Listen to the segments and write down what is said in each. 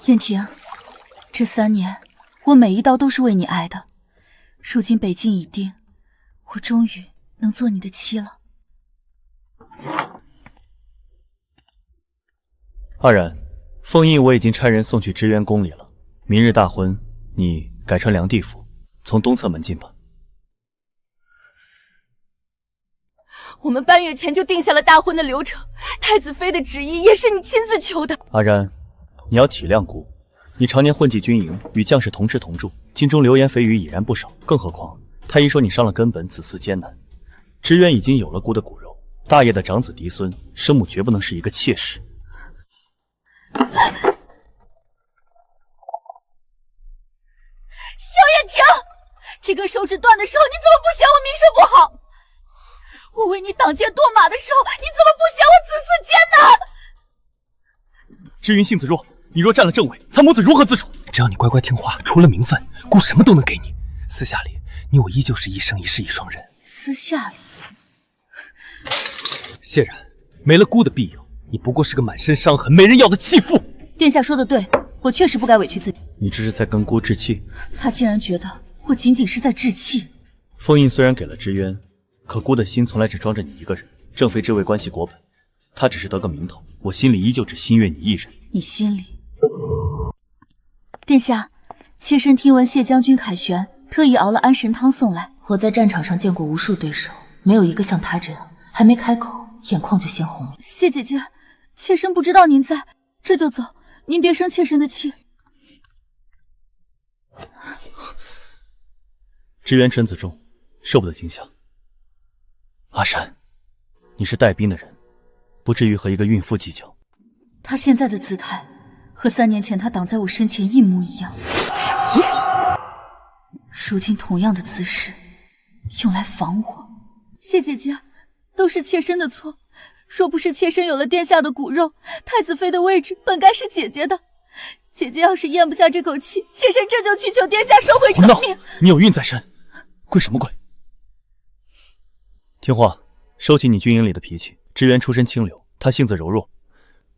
燕婷，这3年我每一刀都是为你挨的，如今北京已定，我终于能做你的妻了。阿然，凤印我已经差人送去支援宫里了，明日大婚，你改穿良地服，从东侧门进吧。我们半月前就定下了大婚的流程，太子妃的旨意也是你亲自求的。阿然，你要体谅姑，你常年混迹军营，与将士同吃同住，京中流言蜚语已然不少。更何况太医说你伤了根本，子嗣艰难。支援已经有了姑的骨肉，大业的长子嫡孙，生母绝不能是一个妾室。萧燕婷，这根手指断的时候，你怎么不嫌我名声不好？我为你挡箭堕马的时候，你怎么不嫌我子嗣艰难？支云性子弱，你若占了政位，他母子如何自处？只要你乖乖听话，除了名分，姑什么都能给你。私下里，你我依旧是一生一世一双人。私下里，谢然，没了姑的庇佑，你不过是个满身伤痕、没人要的弃妇。殿下说的对，我确实不该委屈自己。你这是在跟姑置气？他竟然觉得我仅仅是在置气。封印虽然给了支渊，可姑的心从来只装着你一个人。正妃这位关系国本，她只是得个名头，我心里依旧只心悦你一人。你心里？殿下，妾身听闻谢将军凯旋，特意熬了安神汤送来。我在战场上见过无数对手，没有一个像他这样，还没开口，眼眶就先红了。谢姐姐，妾身不知道您在，这就走，您别生妾身的气。支援臣子重，受不得惊吓。阿山，你是带兵的人，不至于和一个孕妇计较。他现在的姿态和3年前他挡在我身前一模一样，如今同样的姿势用来防我。谢姐姐，都是妾身的错，若不是妾身有了殿下的骨肉，太子妃的位置本该是姐姐的。姐姐要是咽不下这口气，妾身这就去求殿下收回成命。你有孕在身，跪什么跪？听话，收起你军营里的脾气。支援出身清流，他性子柔弱，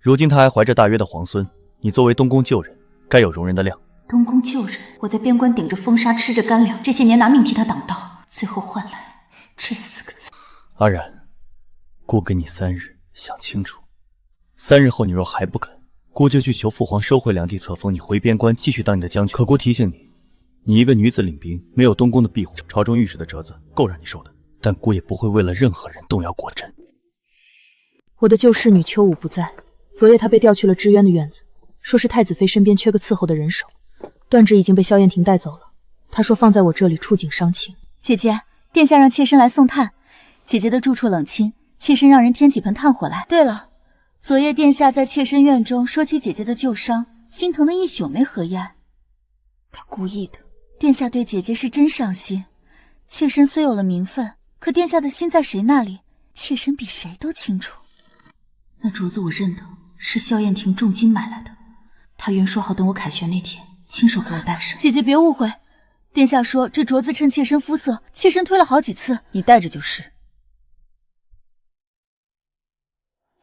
如今他还怀着大约的皇孙，你作为东宫旧人，该有容人的量。东宫旧人，我在边关顶着风沙，吃着干粮，这些年拿命替他挡道，最后换来这4个字。阿然，姑给你3日想清楚，3日后你若还不肯，姑就去求父皇收回梁地册封你回边关继续当你的将军。可姑提醒你，你一个女子领兵，没有东宫的庇护，朝中御史的折子够让你受的，但姑也不会为了任何人动摇果真。我的旧侍女秋舞不在，昨夜她被调去了支渊的院子，说是太子妃身边缺个伺候的人手。断指已经被萧燕婷带走了，她说放在我这里触景伤情。姐姐，殿下让妾身来送炭，姐姐的住处冷清，妾身让人添几盆炭火来。对了，昨夜殿下在妾身院中说起姐姐的旧伤，心疼的一宿没合眼。他故意的。殿下对姐姐是真上心，妾身虽有了名分，可殿下的心在谁那里，妾身比谁都清楚。那镯子我认得，是萧燕婷重金买来的，她原说好等我凯旋那天亲手给我戴上。姐姐别误会，殿下说这镯子衬妾身肤色，妾身推了好几次，你戴着就是。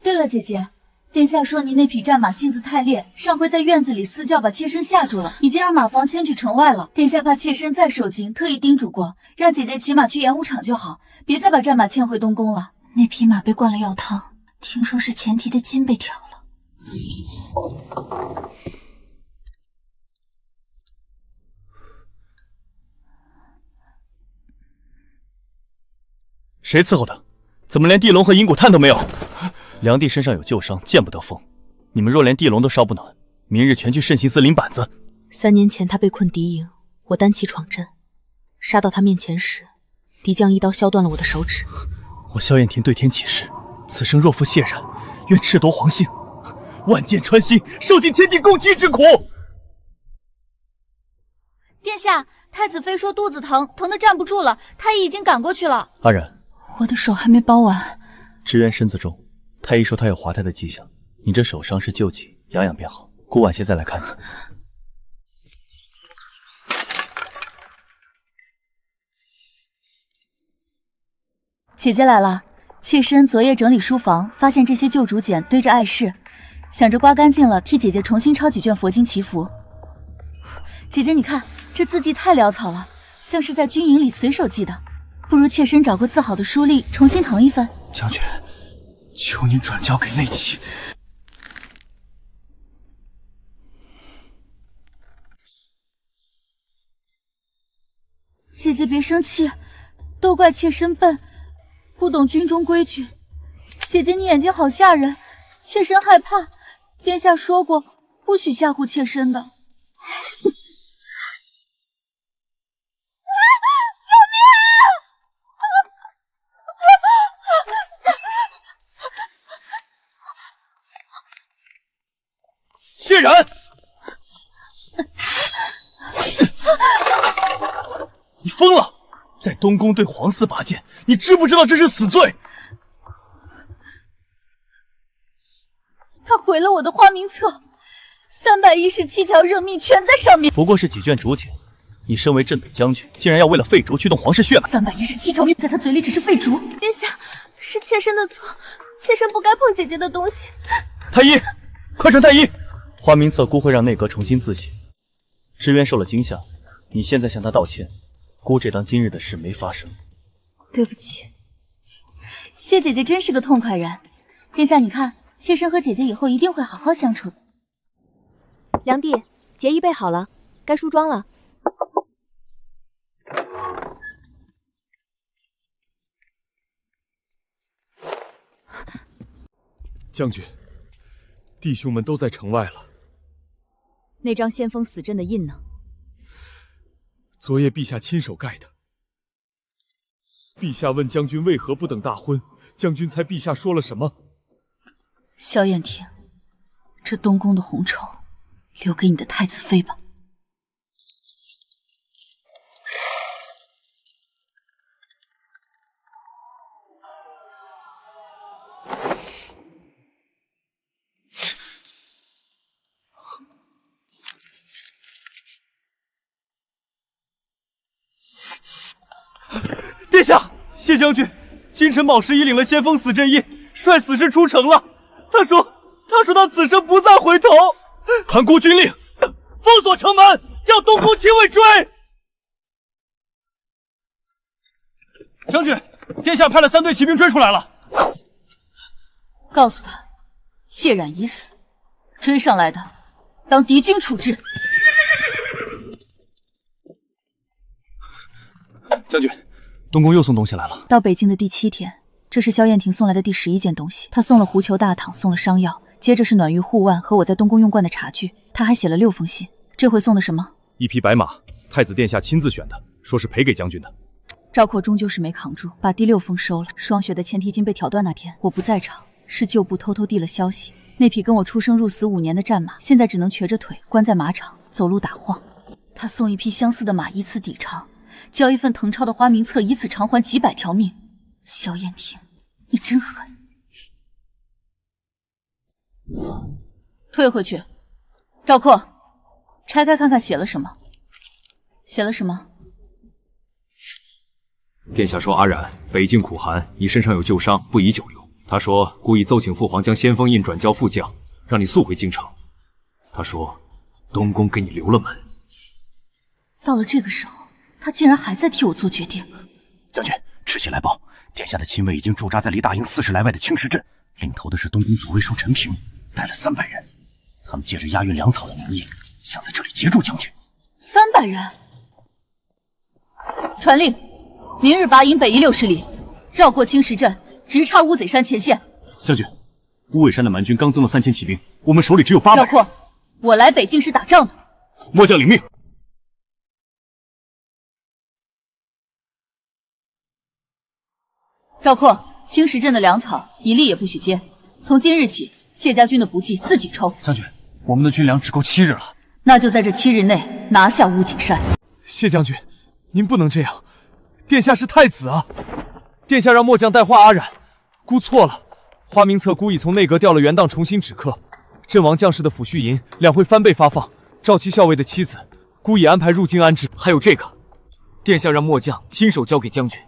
对了，姐姐，殿下说您那匹战马性子太烈，上回在院子里私教把妾身吓住了，已经让马房牵去城外了。殿下怕妾身再受惊，特意叮嘱过，让姐姐骑马去演武场就好，别再把战马牵回东宫了。那匹马被灌了药汤，听说是前蹄的筋被挑了。谁伺候他？怎么连地笼和银骨炭都没有？梁帝身上有旧伤，见不得风。你们若连地笼都烧不暖，明日全去慎刑司领板子。3年前他被困敌营，我单骑闯阵，杀到他面前时，敌将一刀削断了我的手指。我萧燕婷对天起誓，此生若负谢然，愿赤夺皇姓，万箭穿心，受尽天地共击之苦。殿下，太子妃说肚子疼，疼得站不住了，太医已经赶过去了。阿然，我的手还没包完。支援身子重，太医说他有滑胎的迹象，你这手伤是旧疾，养养便好。姑晚些再来看你。姐姐来了，妾身昨夜整理书房，发现这些旧竹简堆着碍事，想着刮干净了，替姐姐重新抄几卷佛经祈福。姐姐，你看这字迹太潦草了，像是在军营里随手记的，不如妾身找个字好的书吏重新誊一份。将军，求您转交给内戚。姐姐别生气，都怪妾身笨，不懂军中规矩。姐姐你眼睛好吓人，妾身害怕。殿下说过不许吓唬妾身的。谢然，你疯了！在东宫对皇嗣拔剑，你知不知道这是死罪？他毁了我的花名册，317条任命全在上面。不过是几卷竹简，你身为镇北将军，竟然要为了废竹去动皇室血脉！317条命在他嘴里只是废竹。殿下，是妾身的错，妾身不该碰姐姐的东西。太医，快传太医！花名册姑会让内阁重新自写。知渊受了惊吓，你现在向他道歉，姑这当今日的事没发生。对不起，谢姐姐真是个痛快人。殿下，你看，妾身和姐姐以后一定会好好相处的。梁弟，节衣备好了，该梳妆了。将军，弟兄们都在城外了。那张先锋死阵的印呢？昨夜陛下亲手盖的。陛下问将军为何不等大婚，将军猜陛下说了什么？萧燕婷，这东宫的红绸留给你的太子妃吧。殿下，谢将军，金城卯时已领了先锋死阵印，率死士出城了。他说他此生不再回头。传孤军令，封锁城门，调东宫亲卫追。将军，殿下派了3队骑兵追出来了。告诉他，谢冉已死，追上来的当敌军处置。将军，东宫又送东西来了。到北京的第7天，这是萧燕婷送来的第11件东西。她送了狐裘大淌，送了伤药，接着是暖玉护腕和我在东宫用惯的茶具。她还写了6封信。这回送的什么？一匹白马，太子殿下亲自选的，说是赔给将军的。赵括终究是没扛住，把第6封收了。霜雪的前蹄筋被挑断那天，我不在场，是旧部偷偷递了消息。那匹跟我出生入死5年的战马，现在只能瘸着腿关在马场，走路打晃。他送一匹相似的马，以此抵偿。交一份誊抄的花名册，以此偿还几百条命。萧燕婷，你真狠！退回去。赵括，拆开看看写了什么。写了什么？殿下说阿冉北境苦寒，你身上有旧伤，不宜久留。他说故意奏请父皇将先锋印转交副将，让你速回京城。他说东宫给你留了门。到了这个时候，他竟然还在替我做决定。将军，赤喜来报，殿下的亲卫已经驻扎在离大营40来外的青石镇，领头的是东宫左卫书陈平，带了300人。他们借着押运粮草的名义，想在这里截住将军。300人！传令，明日拔营北移60里，绕过青石镇，直插乌贼山前线。将军，乌尾山的蛮军刚增了3000骑兵，我们手里只有800人。赵括，我来北境是打仗的。末将领命。赵括，青石镇的粮草一粒也不许接。从今日起，谢家军的补给自己抽。将军，我们的军粮只够7日了。那就在这7日内拿下乌井山。谢将军，您不能这样，殿下是太子啊！殿下让末将带话阿冉，孤错了。花名册孤已从内阁调了原档重新纸刻，阵亡将士的抚恤银2会翻倍发放。赵七校尉的妻子，孤已安排入京安置。还有这个，殿下让末将亲手交给将军。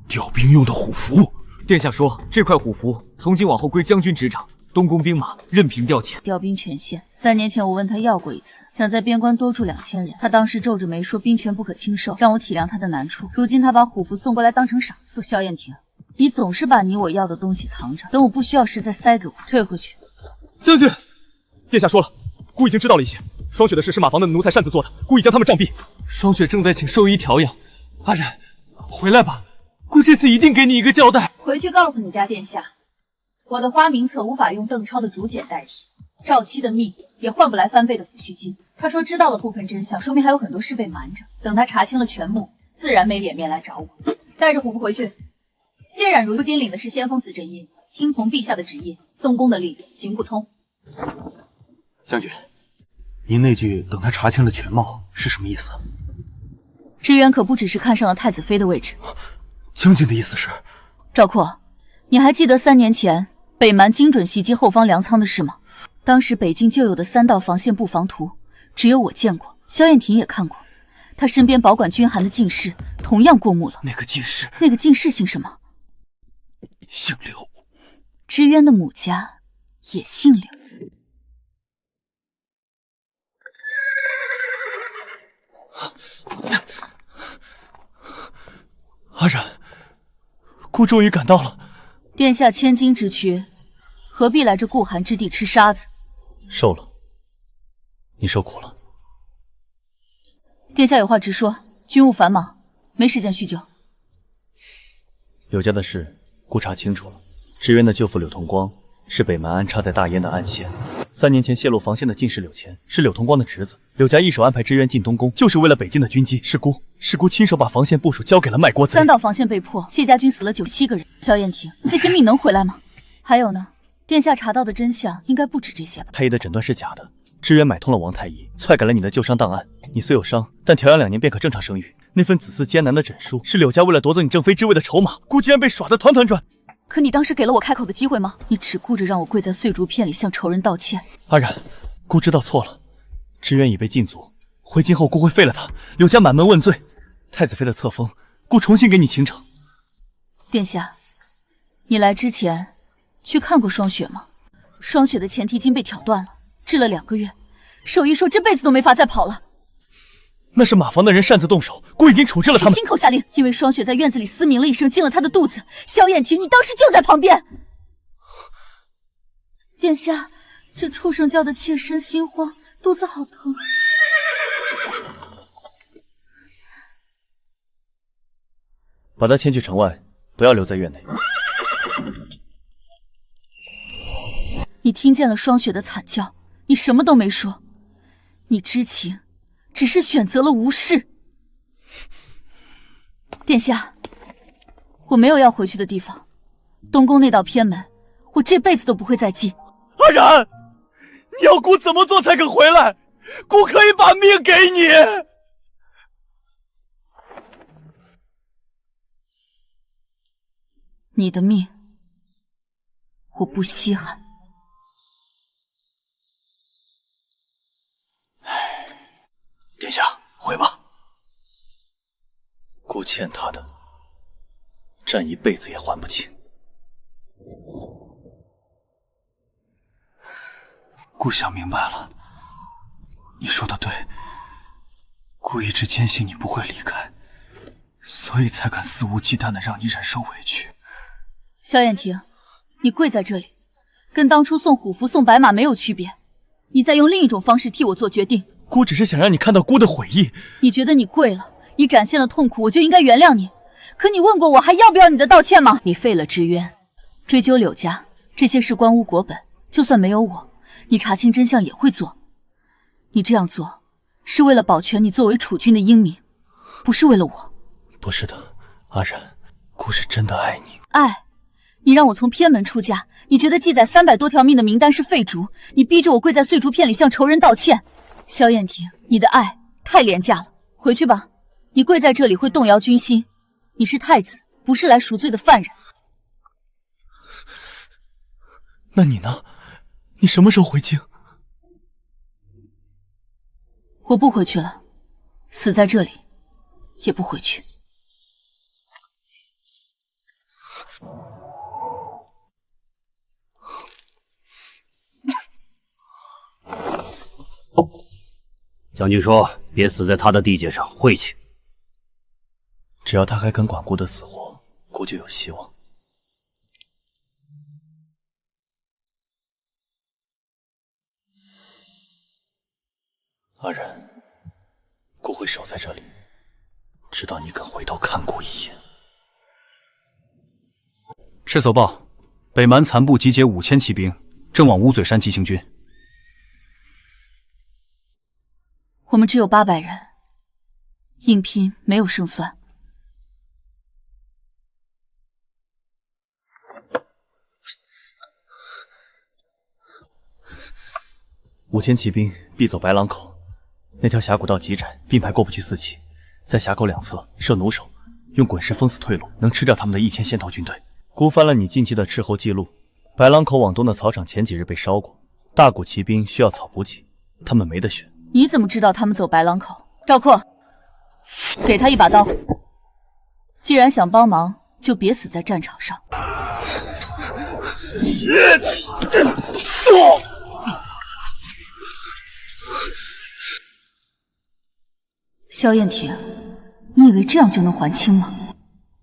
调兵用的虎符。殿下说这块虎符从今往后归将军执掌，东宫兵马任凭调遣。调兵权限，3年前我问他要过一次，想在边关多驻2000人，他当时皱着眉说兵权不可轻受，让我体谅他的难处。如今他把虎符送过来当成赏赐。萧燕婷，你总是把你我要的东西藏着，等我不需要时再塞给我，退回去。将军，殿下说了，孤已经知道了一些。霜雪的事是马房的奴才擅自做的，孤已将他们杖毙。霜雪正在请兽医调养。阿然，回来吧，孤这次一定给你一个交代。回去告诉你家殿下，我的花名册无法用邓超的竹简代替，赵七的命也换不来翻倍的抚恤金。他说知道了部分真相，说明还有很多事被瞒着。等他查清了全幕，自然没脸面来找我。带着虎符回去。谢冉如今领的是先锋司真印，听从陛下的旨意，东宫的令行不通。将军，您那句等他查清了全貌是什么意思？支渊可不只是看上了太子妃的位置。将军的意思是？赵括，你还记得3年前北蛮精准袭击后方粮仓的事吗？当时北境就有的3道防线布防图，只有我见过，萧燕婷也看过。他身边保管军函的进士同样过目了。那个进士姓什么？姓刘。支渊的母家也姓刘。阿然，孤终于赶到了。殿下千金之躯，何必来这顾寒之地吃沙子？受了，你受苦了。殿下有话直说，军务繁忙，没时间叙旧。柳家的事，孤查清楚了。支渊的舅父柳同光是北蛮安插在大燕的暗线。3年前泄露防线的进士柳乾是柳同光的侄子。柳家一手安排支渊进东宫，就是为了北境的军机。是孤亲手把防线部署交给了卖国贼。3道防线被破，谢家军死了97个人。萧燕婷，那些命能回来吗？还有呢？殿下查到的真相应该不止这些吧？太医的诊断是假的，支渊买通了王太医，篡改了你的旧伤档案。你虽有伤，但调养2年便可正常生育。那份子嗣艰难的诊书，是柳家为了夺走你正妃之位的筹码。孤竟然被耍得团团转。可你当时给了我开口的机会吗？你只顾着让我跪在碎竹片里向仇人道歉。阿然，孤知道错了，支渊已被禁足，回京后孤会废了他，柳家满门问罪。太子妃的册封，孤重新给你请惩。殿下，你来之前去看过霜雪吗？霜雪的前蹄筋被挑断了，治了2个月，兽医说这辈子都没法再跑了。那是马房的人擅自动手，孤已经处置了他们。亲口下令，因为霜雪在院子里嘶鸣了一声，进了他的肚子。萧燕婷，你当时就在旁边。殿下，这畜生叫的妾身心慌，肚子好疼。把他牵去城外，不要留在院内。你听见了霜雪的惨叫，你什么都没说，你知情，只是选择了无视。殿下，我没有要回去的地方，东宫那道偏门，我这辈子都不会再进。阿然，你要孤怎么做才肯回来？孤可以把命给你。你的命，我不稀罕。殿下，回吧。孤欠他的，战一辈子也还不清。孤想明白了，你说的对，孤一直坚信你不会离开，所以才敢肆无忌惮的让你忍受委屈。萧燕婷，你跪在这里，跟当初送虎符、送白马没有区别。你在用另一种方式替我做决定。孤只是想让你看到孤的悔意。你觉得你跪了，你展现了痛苦，我就应该原谅你？可你问过我还要不要你的道歉吗？你废了支渊，追究柳家，这些事关污国本，就算没有我，你查清真相也会做。你这样做，是为了保全你作为储君的英名，不是为了我。不是的，阿然，孤是真的爱你。爱？你让我从偏门出嫁，你觉得记载300多条命的名单是废竹？你逼着我跪在碎竹片里向仇人道歉。萧燕婷，你的爱太廉价了，回去吧。你跪在这里会动摇军心。你是太子，不是来赎罪的犯人。那你呢？你什么时候回京？我不回去了，死在这里，也不回去。将军说：“别死在他的地界上，晦气。”只要他还肯管姑的死活，姑就有希望。阿然，姑会守在这里，直到你肯回头看姑一眼。赤手报，北蛮残部集结5000骑兵，正往乌嘴山急行军。我们只有800人，硬拼没有胜算。5000骑兵必走白狼口，那条峡谷道极窄，并排过不去4骑，在峡口两侧设弩手，用滚石封死退路，能吃掉他们的1000先头军队。姑翻了你近期的斥候记录，白狼口往东的草场前几日被烧过，大股骑兵需要草补给，他们没得选。你怎么知道他们走白狼口？赵括，给他一把刀。既然想帮忙，就别死在战场上。萧燕婷，你以为这样就能还清吗？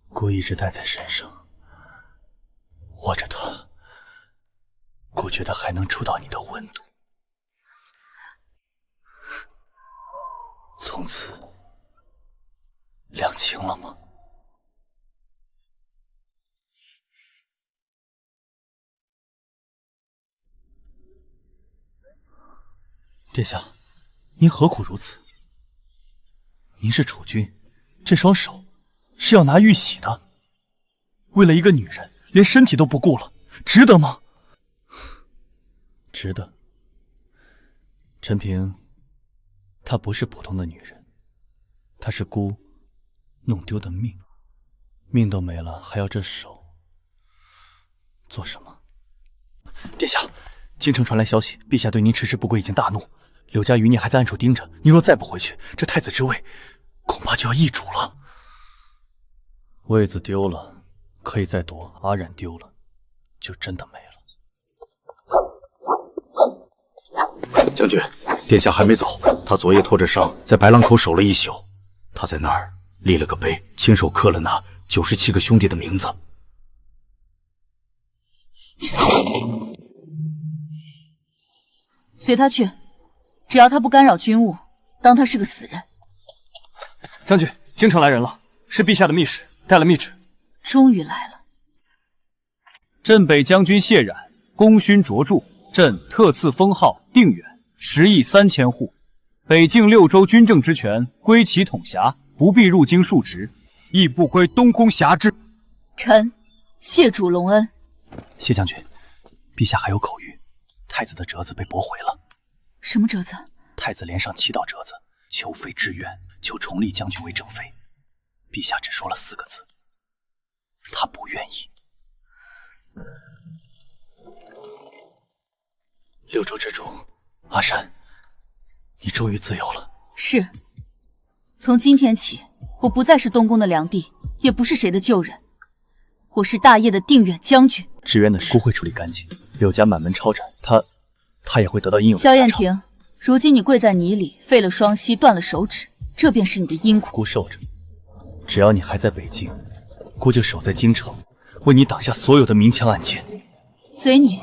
姑一直带在身上，握着它，姑觉得还能触到你的温度。从此两清了吗？殿下，您何苦如此？您是储君，这双手是要拿玉玺的，为了一个女人，连身体都不顾了，值得吗？值得。陈平，她不是普通的女人，她是姑弄丢的命，命都没了，还要这手做什么？殿下，京城传来消息，陛下对您迟迟不归已经大怒，柳家余孽还在暗处盯着，您若再不回去，这太子之位恐怕就要易主了。位子丢了可以再夺，阿然丢了就真的没了。将军，殿下还没走，他昨夜拖着伤在白狼口守了一宿，他在那儿立了个碑，亲手刻了那97个兄弟的名字。随他去，只要他不干扰军务，当他是个死人。将军，京城来人了，是陛下的密使，带了密旨。终于来了。镇北将军谢冉，功勋卓著，朕特赐封号定远，10亿3000户。北境6州军政之权归其统辖，不必入京述职，亦不归东宫辖制。臣谢主隆恩。谢将军，陛下还有口谕，太子的折子被驳回了。什么折子？太子连上7道折子，求废之愿，求重立将军为正妃。陛下只说了4个字，他不愿意。6州之主，阿山，你终于自由了。是，从今天起，我不再是东宫的良弟，也不是谁的旧人，我是大业的定远将军。支援的事姑会处理干净，柳家满门抄斩，他也会得到应有的萧燕婷，如今你跪在泥里，废了双膝，断了手指，这便是你的因果。姑受着，只要你还在北京，姑就守在京城，为你挡下所有的明枪暗箭。随你。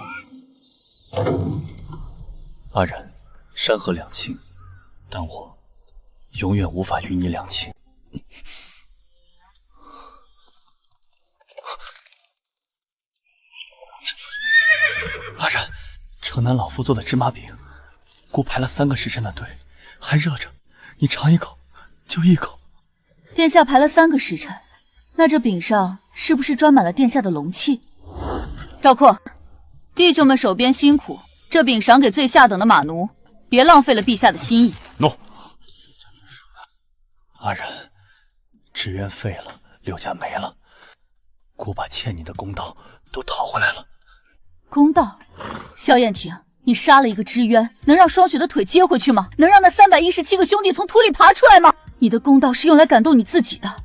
阿然，山河两清，但我永远无法与你两清。阿然，城南老夫做的芝麻饼，姑排了3个时辰的队，还热着，你尝一口，就1口。殿下排了3个时辰，那这饼上是不是装满了殿下的龙气？赵括，弟兄们手边辛苦，这饼赏给最下等的马奴，别浪费了陛下的心意。诺。阿然，纸鸢废了，柳家没了，姑把欠你的公道都讨回来了。公道？萧燕婷，你杀了一个知渊，能让双雪的腿接回去吗？能让那317个兄弟从土里爬出来吗？你的公道是用来感动你自己的，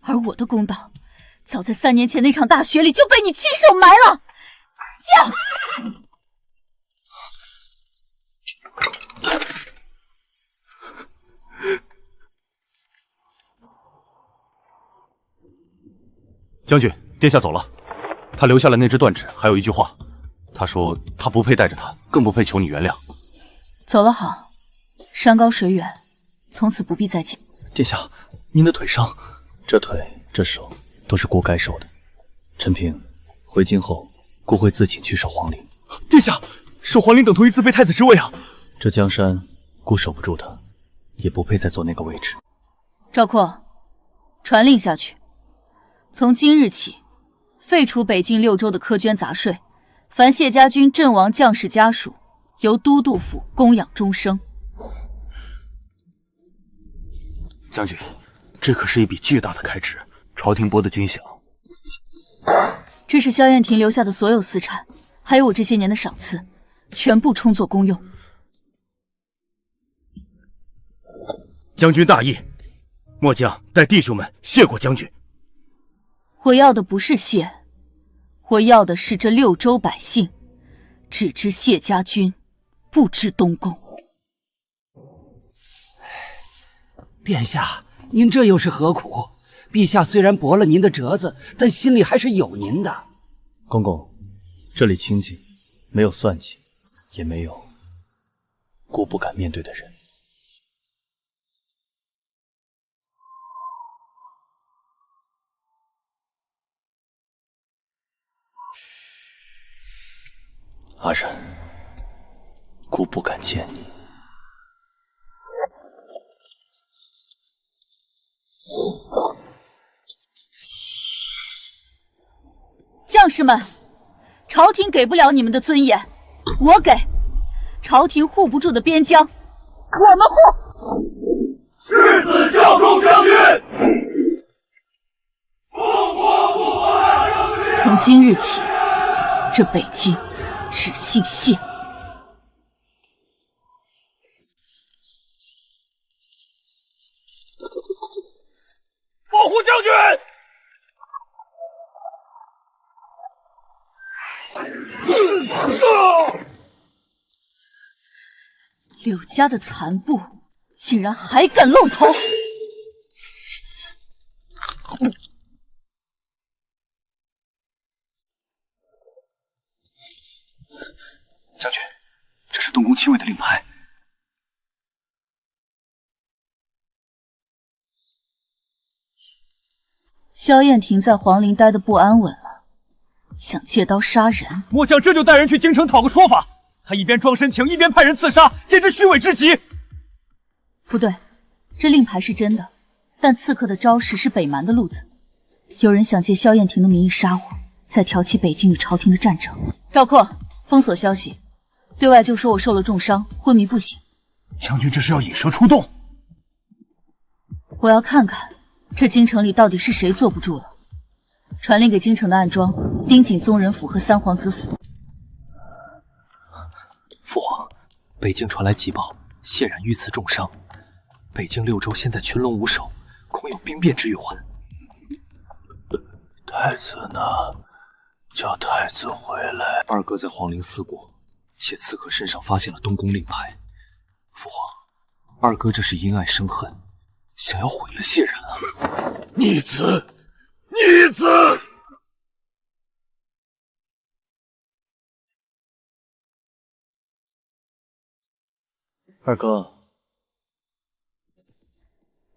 而我的公道，早在3年前那场大雪里就被你亲手埋了。驾！将军，殿下走了，他留下了那只断指，还有一句话，他说他不配带着他，更不配求你原谅。走了好，山高水远，从此不必再见。殿下，您的腿伤，这腿这手都是姑该受的。陈平，回京后，姑会自请去守皇陵。殿下，守皇陵等同于自废太子之位啊！这江山，姑守不住他，也不配再坐那个位置。赵括，传令下去，从今日起，废除北境6州的苛捐杂税，凡谢家军阵亡将士家属，由都督府供养终生。将军，这可是一笔巨大的开支，朝廷拨的军饷。这是萧燕庭留下的所有私产，还有我这些年的赏赐，全部充作公用。将军大义，末将代弟兄们谢过将军。我要的不是谢，我要的是这6州百姓只知谢家军，不知东宫。殿下，您这又是何苦？陛下虽然驳了您的折子，但心里还是有您的。公公，这里清静，没有算计，也没有姑不敢面对的人。阿然，姑不敢见你。将士们，朝廷给不了你们的尊严，我给。朝廷护不住的边疆，我们护。誓死效忠将军。从今日起，这北京只姓谢。保护将军！柳家的残部竟然还敢露头！将军，这是东宫亲卫的令牌。萧燕庭在皇陵待得不安稳了，想借刀杀人。末将这就带人去京城讨个说法。他一边装深情，一边派人刺杀，简直虚伪至极。不对，这令牌是真的，但刺客的招式是北蛮的路子。有人想借萧燕庭的名义杀我，再挑起北京与朝廷的战争。赵括，封锁消息，对外就说我受了重伤，昏迷不醒。将军这是要引蛇出洞。我要看看这京城里到底是谁坐不住了。传令给京城的暗桩，盯紧宗人府和三皇子府。父皇，北京传来急报，谢冉遇刺重伤，北京6州现在群龙无首，恐有兵变之预患。太子呢？叫太子回来。二哥在皇陵思过，且刺客身上发现了东宫令牌。父皇，二哥这是因爱生恨，想要毁了谢冉啊！逆子，逆子！二哥，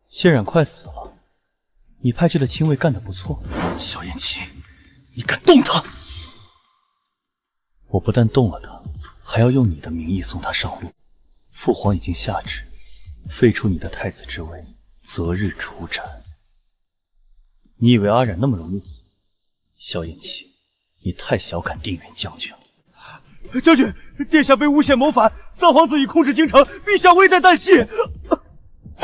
谢冉快死了，你派去的亲卫干得不错。萧燕琪，你敢动他？我不但动了他，还要用你的名义送他上路。父皇已经下旨，废除你的太子之位，择日处斩。你以为阿冉那么容易死？萧燕琪，你太小看定远将军了。将军，殿下被诬陷谋反，三皇子已控制京城，陛下危在旦夕。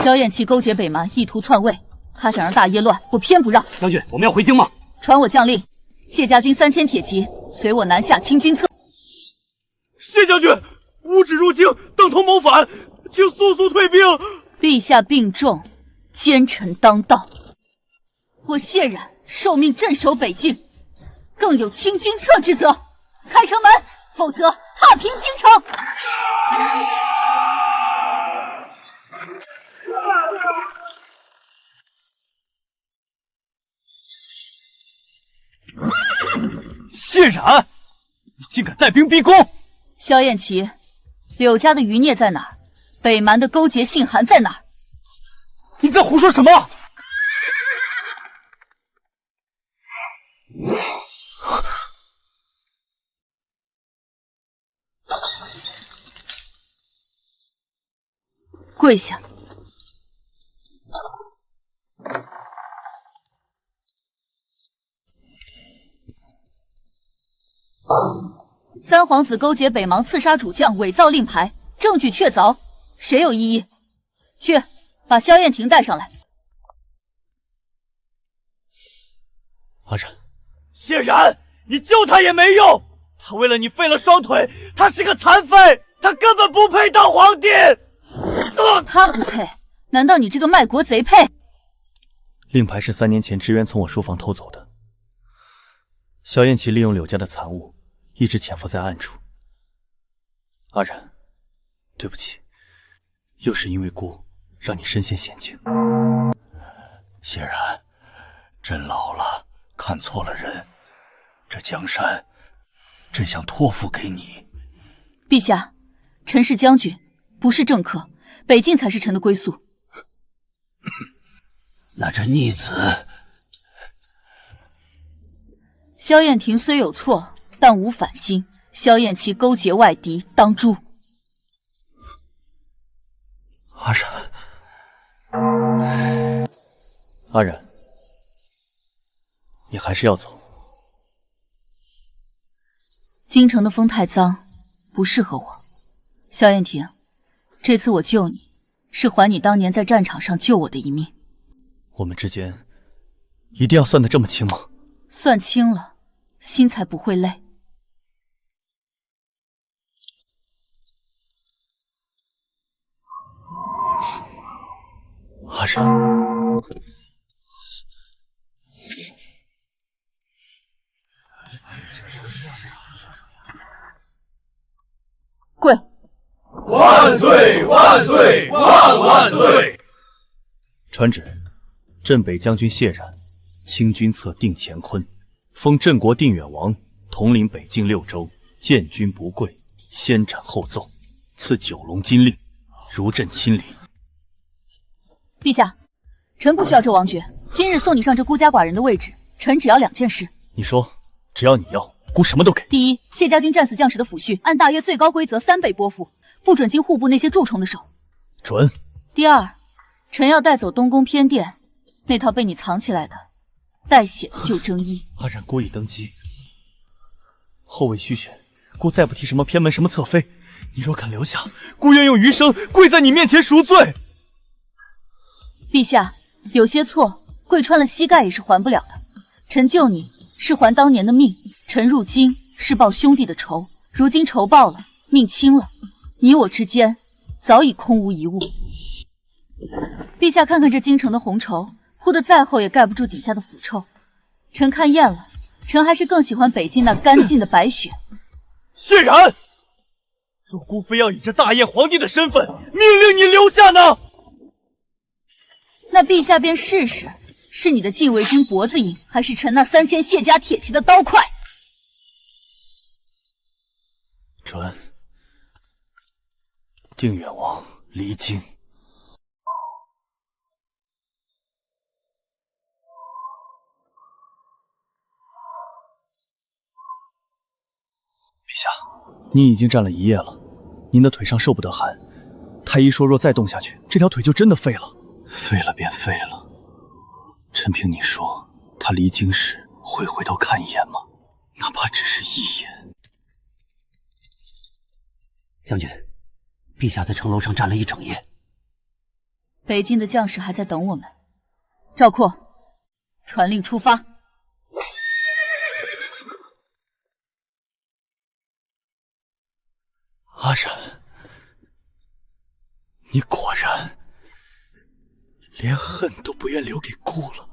萧燕琪勾结北蛮，意图篡位，他想让大业乱，我偏不让。将军，我们要回京吗？传我将令，谢家军3000铁骑，随我南下清君侧。谢将军，无旨入京，等同谋反，请速速退兵。陛下病重，奸臣当道，我谢冉受命镇守北境，更有清君侧之责。开城门，否则踏平京城！谢冉，你竟敢带兵逼宫！萧燕琪，柳家的余孽在哪儿？北蛮的勾结信函在哪儿？你在胡说什么？跪下！三皇子勾结北邙刺杀主将，伪造令牌，证据确凿，谁有异议？去，把萧燕婷带上来。阿冉，谢冉，你救他也没用，他为了你废了双腿，他是个残废，他根本不配当皇帝。他不配，难道你这个卖国贼配？令牌是3年前支渊从我书房偷走的。萧燕琪利用柳家的残物，一直潜伏在暗处。阿冉，对不起，又是因为姑让你身陷险境。谢冉，朕老了，看错了人，这江山，朕想托付给你。陛下，臣是将军，不是政客，北境才是臣的归宿。那这逆子，萧燕婷虽有错，但无反心。萧燕琪勾结外敌，当诛。阿冉，阿冉，你还是要走。京城的风太脏，不适合我。萧燕婷，这次我救你，是还你当年在战场上救我的一命。我们之间一定要算得这么清吗？算清了，心才不会累。阿冉，跪！万岁！万岁！万万岁！传旨，镇北将军谢冉，清君侧定乾坤，封镇国定远王，统领北境6州，见君不跪，先斩后奏，赐9龙金令，如朕亲临。陛下，臣不需要这王爵，今日送你上这孤家寡人的位置，臣只要2件事。你说，只要你要，姑什么都给。第一，谢家军战死将士的抚恤，按大约最高规则3倍拨付，不准经户部那些蛀虫的手。准。第二，臣要带走东宫偏殿那套被你藏起来的带血的旧征衣。阿冉姑已登基，后位虚选，姑再不提什么偏门什么侧妃，你若肯留下，姑愿用余生跪在你面前赎罪。陛下，有些错跪穿了膝盖也是还不了的。臣救你是还当年的命，臣入京是报兄弟的仇，如今仇报了，命轻了，你我之间早已空无一物。陛下看看这京城的红绸，铺得再厚也盖不住底下的腐臭，臣看厌了，臣还是更喜欢北京那干净的白雪。谢冉，若姑非要以这大燕皇帝的身份命令你留下呢？那陛下便试试，是你的禁卫军脖子硬，还是臣那3000谢家铁骑的刀快？准。定远王离京。陛下，你已经站了1夜了，您的腿上受不得寒。太医说，若再动下去，这条腿就真的废了。废了便废了，陈凭你说，他离京时会回头看一眼吗？哪怕只是一眼。将军，陛下在城楼上站了1整夜。北境的将士还在等我们。赵括，传令出发。阿冉，你果然连恨都不愿留给姑了。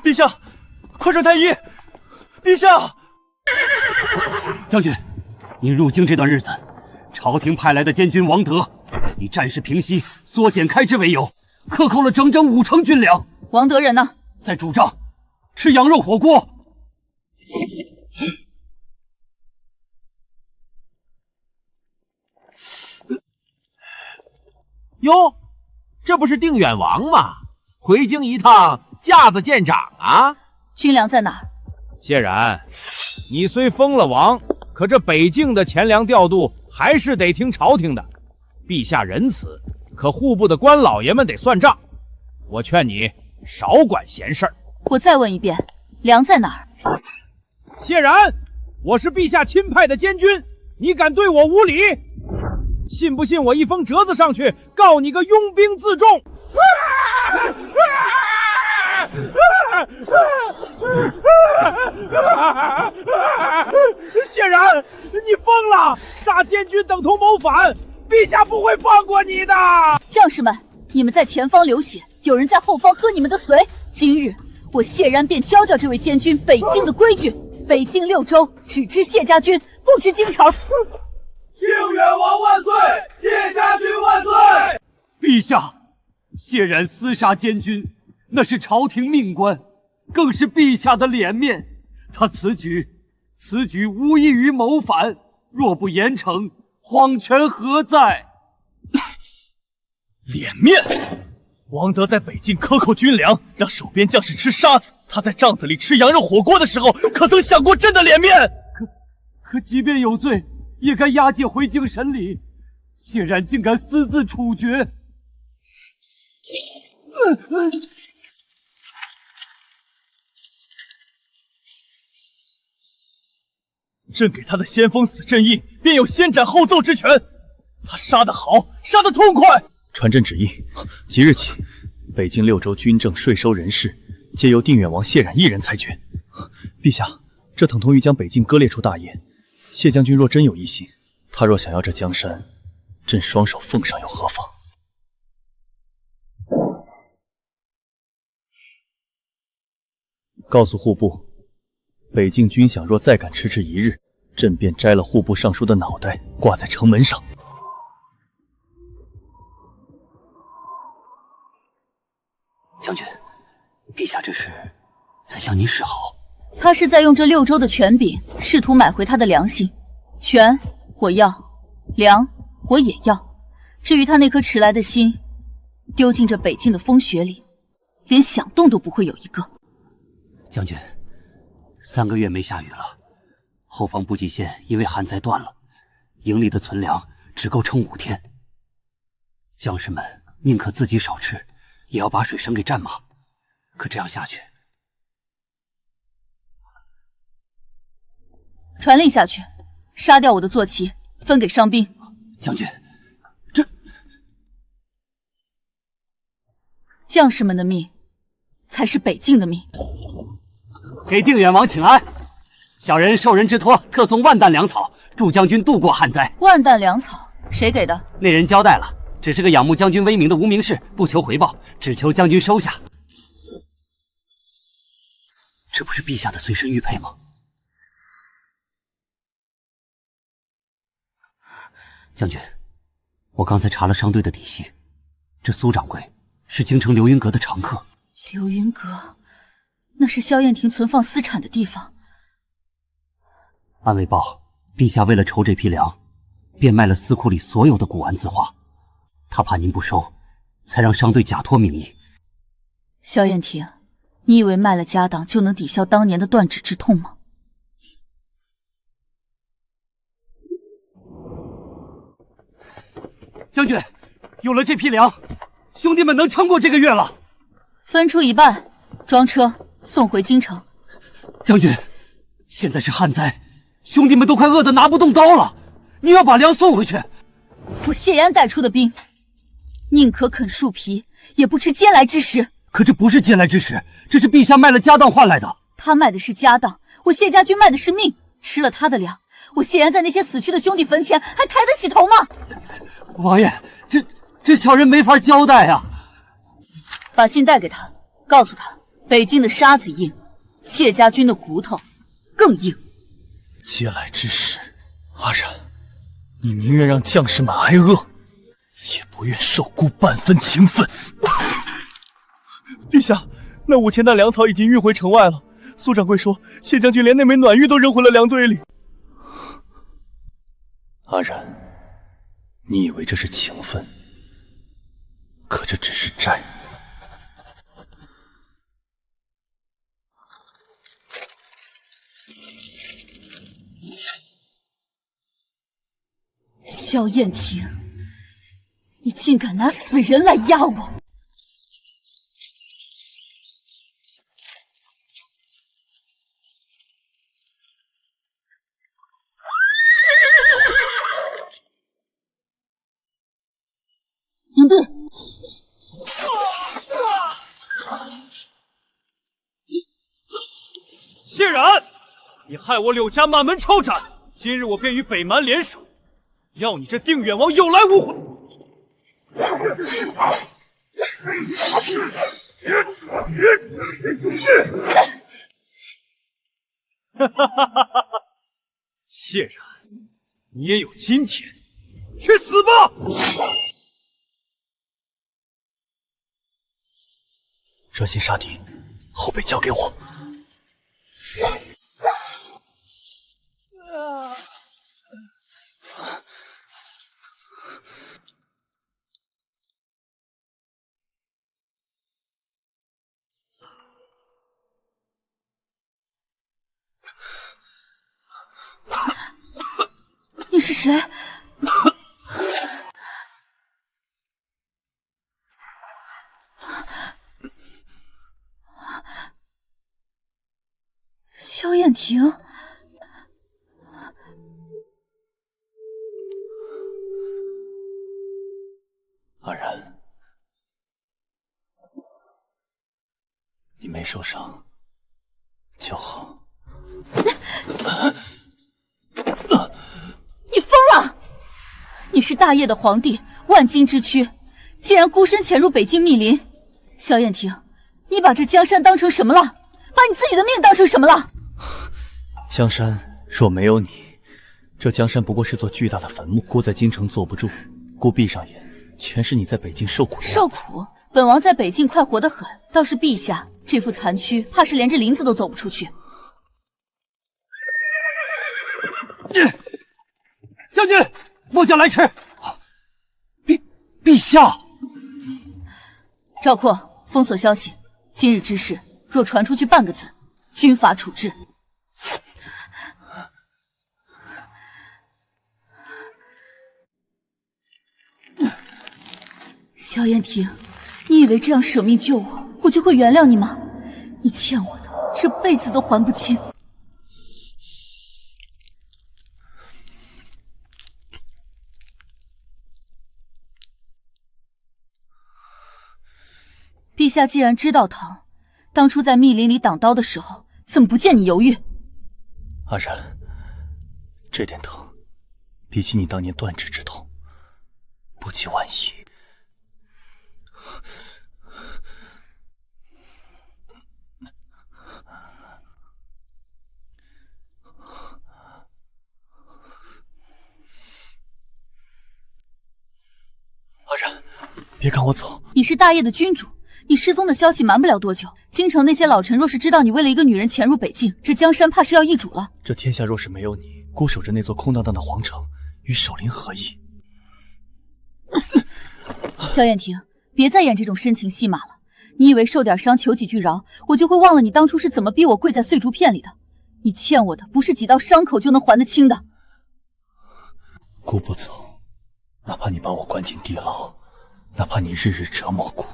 陛下，快传太医！陛下，将军，您入京这段日子，朝廷派来的监军王德以战事平息、缩减开支为由，克扣了整整5成军粮。王德仁呢？在主帐吃羊肉火锅。哟，这不是定远王吗？回京一趟，架子见长啊！军粮在哪儿？谢然，你虽封了王，可这北境的钱粮调度还是得听朝廷的。陛下仁慈，可户部的官老爷们得算账。我劝你少管闲事儿。我再问一遍，粮在哪儿？谢然，我是陛下亲派的监军，你敢对我无礼？信不信我一封折子上去，告你个拥兵自重？谢然，你疯了！杀监军等同谋反，陛下不会放过你的！将士们，你们在前方流血，有人在后方喝你们的水。今日我谢然便教教这位监军北境的规矩。北境6州只知谢家军，不知京城。定远王万岁！谢家军万岁！陛下，谢然厮杀监军，那是朝廷命官，更是陛下的脸面。他此举无异于谋反，若不严惩，皇权何在？脸面！王德在北境克扣军粮，让守边将士吃沙子。他在帐子里吃羊肉火锅的时候，可曾想过朕的脸面？可即便有罪，也该押解回京审理。谢然竟敢私自处决！朕给他的先锋死阵印，便有先斩后奏之权。他杀得好，杀得痛快。传朕旨意，即日起，北境6州军政、税收、人事，皆由定远王谢冉一人裁决。陛下，这等同于将北境割裂出大业。谢将军若真有异心，他若想要这江山，朕双手奉上又何妨？告诉户部，北境军饷若再敢迟迟1日，朕便摘了户部尚书的脑袋，挂在城门上。将军，陛下这是在向您示好。他是在用这6州的权柄，试图买回他的良心。权我要，粮我也要。至于他那颗迟来的心，丢进这北境的风雪里，连响动都不会有一个。将军，3个月没下雨了，后方补给线因为旱灾断了，营里的存粮只够撑5天。将士们宁可自己少吃，也要把水省给战马。可这样下去，传令下去，杀掉我的坐骑，分给伤兵。将军，将士们的命，才是北境的命。给定远王请安。小人受人之托，特送万担粮草，助将军度过旱灾。万担粮草，谁给的？那人交代了，只是个仰慕将军威名的无名氏，不求回报，只求将军收下。这不是陛下的随身玉佩吗？将军，我刚才查了商队的底细，这苏掌柜是京城流云阁的常客。流云阁，那是萧燕婷存放私产的地方。按卫报，陛下为了筹这批粮，便卖了司库里所有的古玩字画，他怕您不收，才让商队假托名义。萧燕婷，你以为卖了家当就能抵消当年的断指之痛吗？将军，有了这批粮，兄弟们能撑过这个月了。分出一半，装车送回京城。将军，现在是旱灾，兄弟们都快饿得拿不动刀了，你要把粮送回去。我谢安带出的兵，宁可啃树皮，也不吃嗟来之食。可这不是嗟来之食，这是陛下卖了家当换来的。他卖的是家当，我谢家军卖的是命。吃了他的粮，我谢安在那些死去的兄弟坟前还抬得起头吗？王爷，这小人没法交代啊。把信带给他，告诉他北境的沙子硬，谢家军的骨头更硬。嗟来之食，阿然，你宁愿让将士们挨饿？也不愿受姑半分情分。陛下，那5000担粮草已经运回城外了。苏掌柜说，谢将军连那枚暖玉都扔回了粮堆里。阿然，你以为这是情分，可这只是债。萧燕婷，你竟敢拿死人来压我！隐蔽！谢然，你害我柳家满门抄斩，今日我便与北蛮联手，要你这定远王有来无回！哈哈哈哈哈！谢然，你也有今天，去死吧！专心杀敌，后背交给我。你是谁？萧燕婷，阿然，你没受伤就好。你疯了！你是大业的皇帝，万金之躯，竟然孤身潜入北境密林。萧燕婷，你把这江山当成什么了？把你自己的命当成什么了？江山若没有你，这江山不过是座巨大的坟墓。姑在京城坐不住，姑闭上眼，全是你在北境受苦的样子。受苦？本王在北境快活得很，倒是陛下这副残躯，怕是连这林子都走不出去。将军，末将来迟。陛下，赵括，封锁消息，今日之事若传出去半个字，军法处置。萧燕婷，你以为这样舍命救我，我就会原谅你吗？你欠我的，这辈子都还不清。陛下既然知道疼，当初在密林里挡刀的时候，怎么不见你犹豫？阿然，这点疼，比起你当年断指之痛，不及万一。阿然，别赶我走！你是大业的君主，你失踪的消息瞒不了多久。京城那些老臣若是知道你为了一个女人潜入北境，这江山怕是要易主了。这天下若是没有你，孤守着那座空荡荡的皇城，与守灵何异？萧燕婷，别再演这种深情戏码了。你以为受点伤求几句饶，我就会忘了你当初是怎么逼我跪在碎竹片里的？你欠我的不是几道伤口就能还得清的。姑不走，哪怕你把我关进地牢，哪怕你日日折磨姑。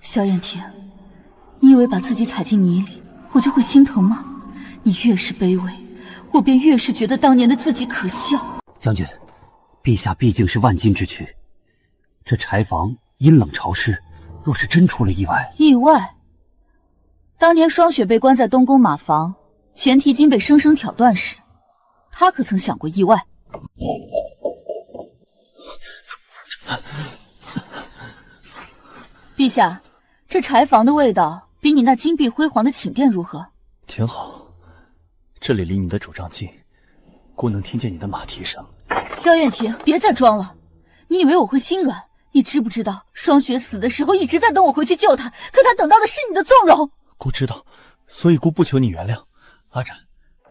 萧燕婷，你以为把自己踩进泥里，我就会心疼吗？你越是卑微，我便越是觉得当年的自己可笑。将军，陛下毕竟是万金之躯，这柴房阴冷潮湿，若是真出了意外，意外？当年霜雪被关在东宫马房，前蹄筋被生生挑断时，他可曾想过意外？陛下，这柴房的味道比你那金碧辉煌的寝殿如何？挺好，这里离你的主帐近，姑能听见你的马蹄声。萧燕婷，别再装了，你以为我会心软？你知不知道，霜雪死的时候一直在等我回去救她，可她等到的是你的纵容。姑知道，所以姑不求你原谅。阿然，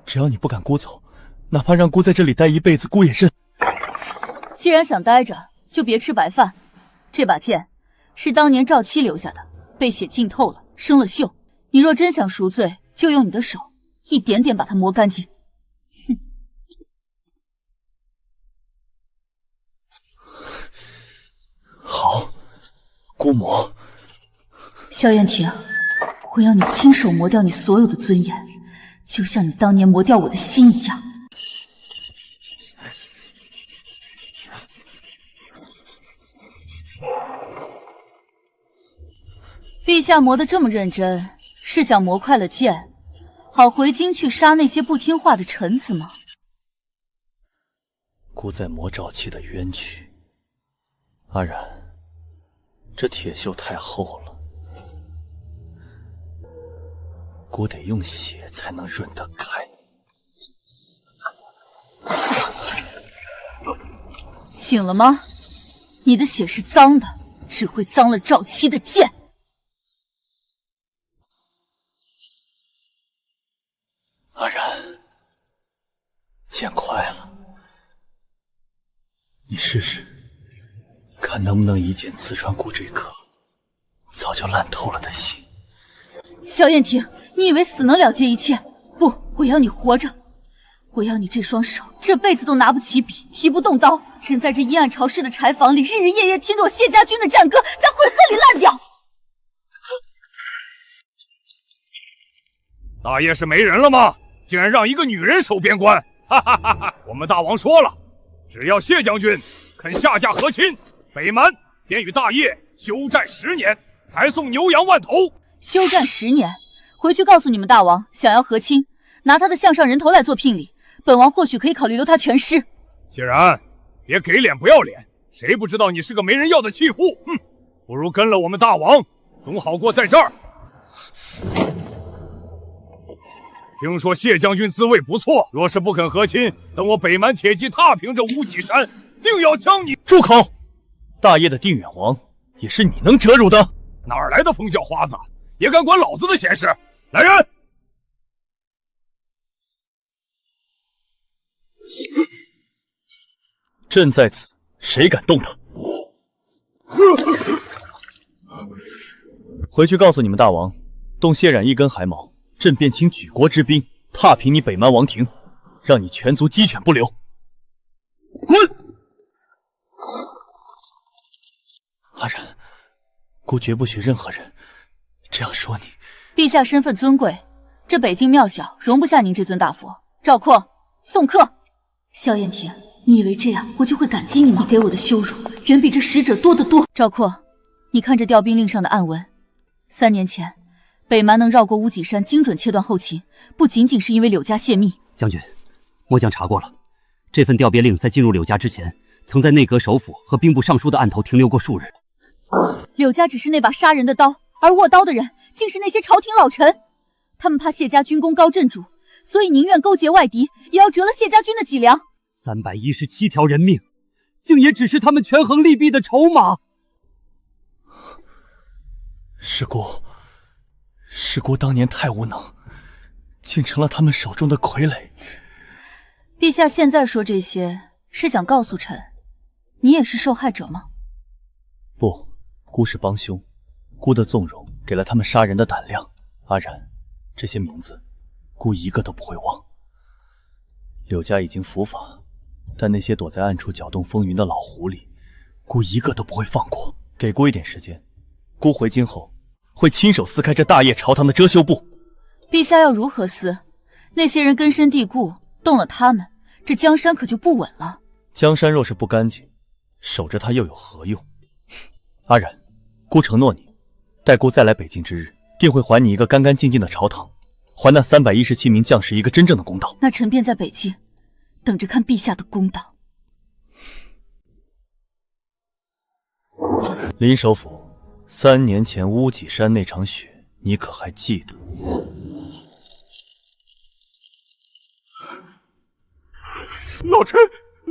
只要你不赶姑走，哪怕让姑在这里待一辈子，姑也认。既然想待着，就别吃白饭。这把剑是当年赵七留下的，被血浸透了，生了锈。你若真想赎罪，就用你的手一点点把它磨干净。哼！好，姑磨。萧燕婷，我要你亲手磨掉你所有的尊严，就像你当年磨掉我的心一样。陛下磨得这么认真，是想磨快了剑，好回京去杀那些不听话的臣子吗？姑在磨赵七的冤屈。阿然，这铁锈太厚了，姑得用血才能润得开。醒了吗？你的血是脏的，只会脏了赵七的剑。阿然，剑快了，你试试，看能不能一剑刺穿姑这颗早就烂透了的心。萧燕婷，你以为死能了结一切？不，我要你活着，我要你这双手这辈子都拿不起笔，提不动刀，只在这阴暗潮湿的柴房里，日日夜夜听着我谢家军的战歌，在悔恨里烂掉。大业是没人了吗？竟然让一个女人守边关！哈哈哈哈！我们大王说了，只要谢将军肯下嫁和亲，北蛮便与大业休战10年，还送牛羊万头。休战10年，回去告诉你们大王，想要和亲，拿他的项上人头来做聘礼，本王或许可以考虑留他全尸。谢然，别给脸不要脸，谁不知道你是个没人要的弃妇？哼，不如跟了我们大王，总好过在这儿。听说谢将军滋味不错，若是不肯和亲，等我北蛮铁骑踏平这无脊山，定要将你……住口！大业的定远王也是你能折辱的？哪儿来的疯叫花子，也敢管老子的闲事？来人！朕在此，谁敢动他？回去告诉你们大王，动谢冉一根汗毛，朕便请举国之兵踏平你北蛮王庭，让你全族鸡犬不留。滚！阿然，姑绝不许任何人这样说你。陛下身份尊贵，这北京庙小容不下您这尊大佛。赵括，送客。萧燕婷，你以为这样我就会感激你吗？你给我的羞辱远比这使者多得多。赵括，你看这调兵令上的暗文，3年前北蛮能绕过无脊山，精准切断后勤，不仅仅是因为柳家泄密。将军，末将查过了，这份调兵令在进入柳家之前，曾在内阁首辅和兵部尚书的案头停留过数日。柳家只是那把杀人的刀，而握刀的人竟是那些朝廷老臣。他们怕谢家军功高震主，所以宁愿勾结外敌，也要折了谢家军的脊梁。317条人命，竟也只是他们权衡利弊的筹码。是姑当年太无能，竟成了他们手中的傀儡。陛下现在说这些，是想告诉臣，你也是受害者吗？不，姑是帮凶，姑的纵容给了他们杀人的胆量。阿然，这些名字，姑一个都不会忘。柳家已经伏法，但那些躲在暗处搅动风云的老狐狸，姑一个都不会放过。给姑一点时间，姑回京后会亲手撕开这大业朝堂的遮羞布。陛下要如何撕？那些人根深蒂固，动了他们，这江山可就不稳了。江山若是不干净，守着它又有何用？阿然，姑承诺你，待姑再来北京之日，定会还你一个干干净净的朝堂，还那317名将士一个真正的公道。那臣便在北京，等着看陛下的公道。林首府，3年前乌脊山那场雪，你可还记得？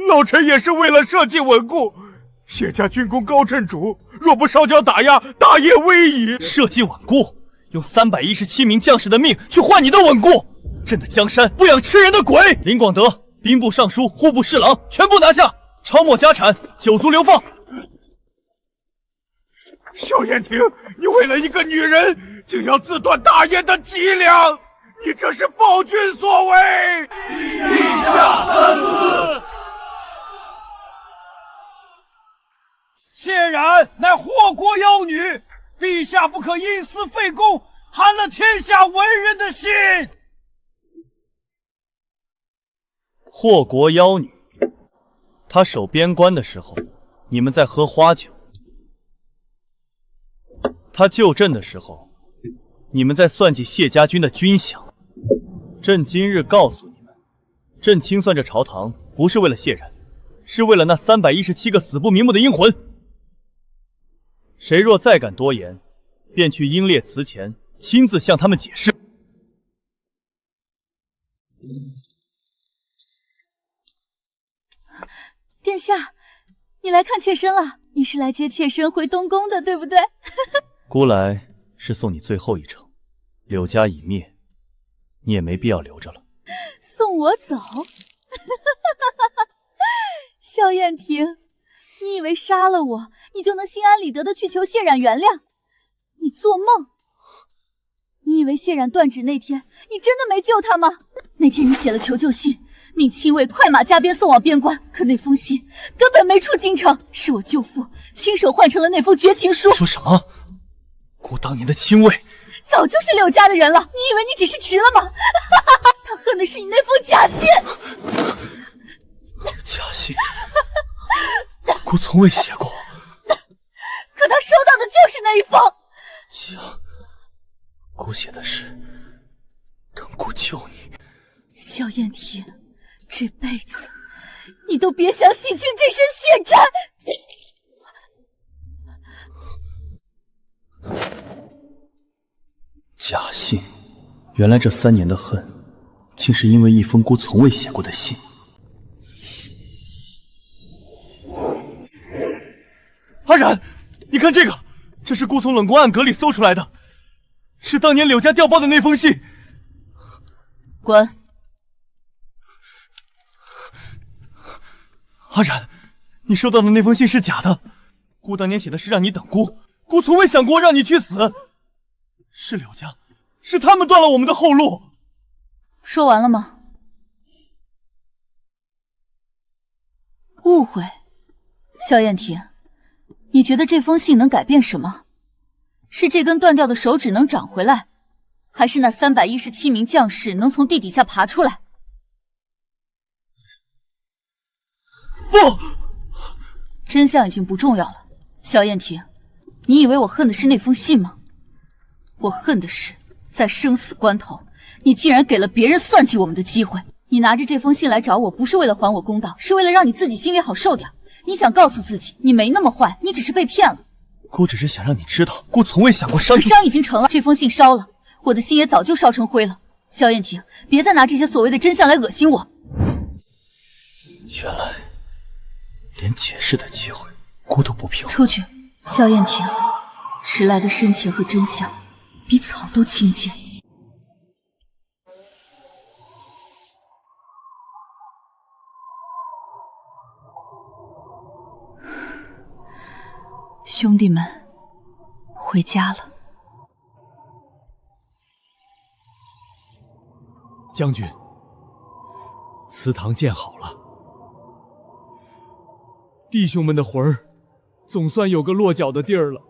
老臣也是为了社稷稳固，谢家军功高震主，若不上将打压，大业危矣。社稷稳固，用317名将士的命去换你的稳固。朕的江山不养吃人的鬼。林广德、兵部尚书、户部侍郎全部拿下，抄没家产，九族流放。萧燕婷，你为了一个女人，竟要自断大业的脊梁，你这是暴君所为！陛下三思。谢然乃祸国妖女，陛下不可因私废公，寒了天下文人的心。祸国妖女，她守边关的时候，你们在喝花酒；她救朕的时候，你们在算计谢家军的军饷。朕今日告诉你们，朕清算这朝堂，不是为了谢然，是为了那317个死不瞑目的阴魂。谁若再敢多言，便去英烈祠前亲自向他们解释。殿下，你来看妾身了。你是来接妾身回东宫的，对不对？孤来是送你最后一程，柳家已灭，你也没必要留着了。送我走？萧燕婷，你以为杀了我，你就能心安理得的去求谢冉原谅？你做梦！你以为谢冉断指那天，你真的没救他吗？那天你写了求救信，命亲卫快马加鞭送往边关，可那封信根本没出京城，是我舅父亲手换成了那封绝情书。说什么？姑当年的亲卫早就是柳家的人了，你以为你只是迟了吗？他恨的是你那封假信。假信，姑从未写过。可他收到的就是那一封。姑写的是等姑救你。萧燕婷，这辈子你都别想洗清这身血债。假信，原来这3年的恨，竟是因为一封姑从未写过的信。阿冉，你看这个，这是姑从冷宫暗阁里搜出来的，是当年柳家调报的那封信。滚！阿冉，你收到的那封信是假的，姑当年写的是让你等姑，姑从未想过让你去死。是柳家，是他们断了我们的后路。说完了吗？误会。萧燕婷，你觉得这封信能改变什么？是这根断掉的手指能长回来，还是那317名将士能从地底下爬出来？不，真相已经不重要了。萧燕婷，你以为我恨的是那封信吗？我恨的是在生死关头，你竟然给了别人算计我们的机会。你拿着这封信来找我，不是为了还我公道，是为了让你自己心里好受点。你想告诉自己，你没那么坏，你只是被骗了。姑只是想让你知道，姑从未想过伤。伤已经成了，这封信烧了，我的心也早就烧成灰了。萧燕婷，别再拿这些所谓的真相来恶心我。原来连解释的机会姑都不凭。出去。萧燕婷，迟来的深情和真相比草都亲近。兄弟们，回家了。将军，祠堂建好了，弟兄们的魂儿总算有个落脚的地儿了。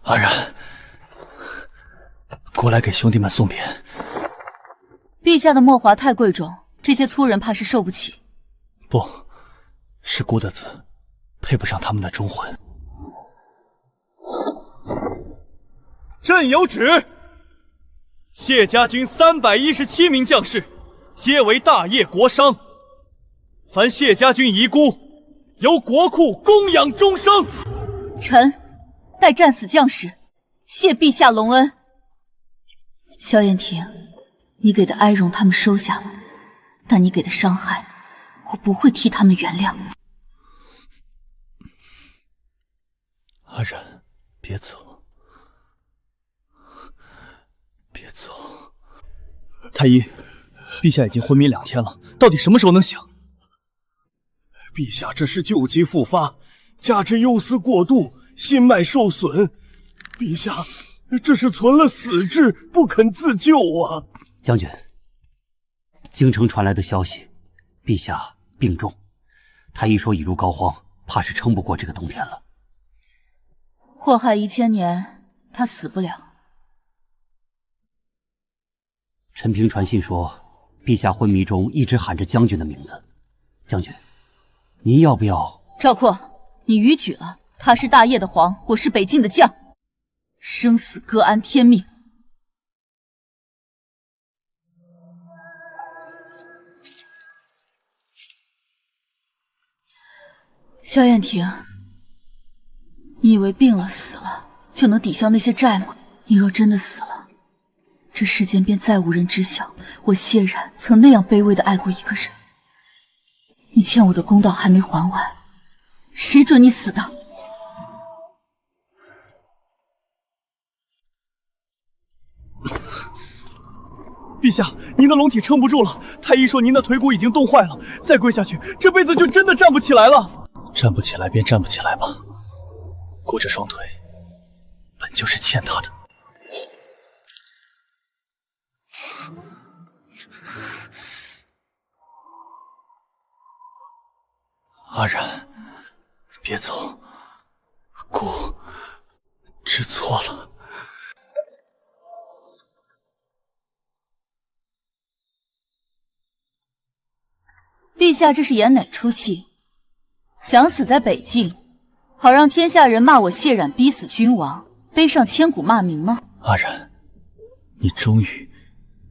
阿然，过来给兄弟们送别。陛下的墨华太贵重，这些粗人怕是受不起。不，是姑的子，配不上他们的忠魂。朕有旨，谢家军317名将士，皆为大业国殇。凡谢家军遗孤，由国库供养终生。臣待战死将士，谢陛下隆恩。萧燕婷，你给的哀荣他们收下了，但你给的伤害，我不会替他们原谅。阿然，别走，别走！太医，陛下已经昏迷2天了，到底什么时候能醒？陛下这是旧疾复发，加之忧思过度，心脉受损。陛下这是存了死志，不肯自救啊！将军，京城传来的消息，陛下病重，太医说已入膏肓，怕是撑不过这个冬天了。祸害1000年，他死不了。陈平传信说，陛下昏迷中一直喊着将军的名字。将军，您要不要？赵括，你逾矩了。他是大业的皇，我是北境的将，生死各安天命。萧燕婷，你以为病了死了就能抵消那些债吗？你若真的死了，这世间便再无人知晓我谢然曾那样卑微的爱过一个人。你欠我的公道还没还完，谁准你死的？陛下，您的龙体撑不住了，太医说您的腿骨已经冻坏了，再跪下去，这辈子就真的站不起来了。站不起来便站不起来吧，顾这双腿本就是欠他的。阿然，别走，姑知错了。陛下这是演哪出戏？想死在北境，好让天下人骂我谢冉逼死君王，背上千古骂名吗？阿然，你终于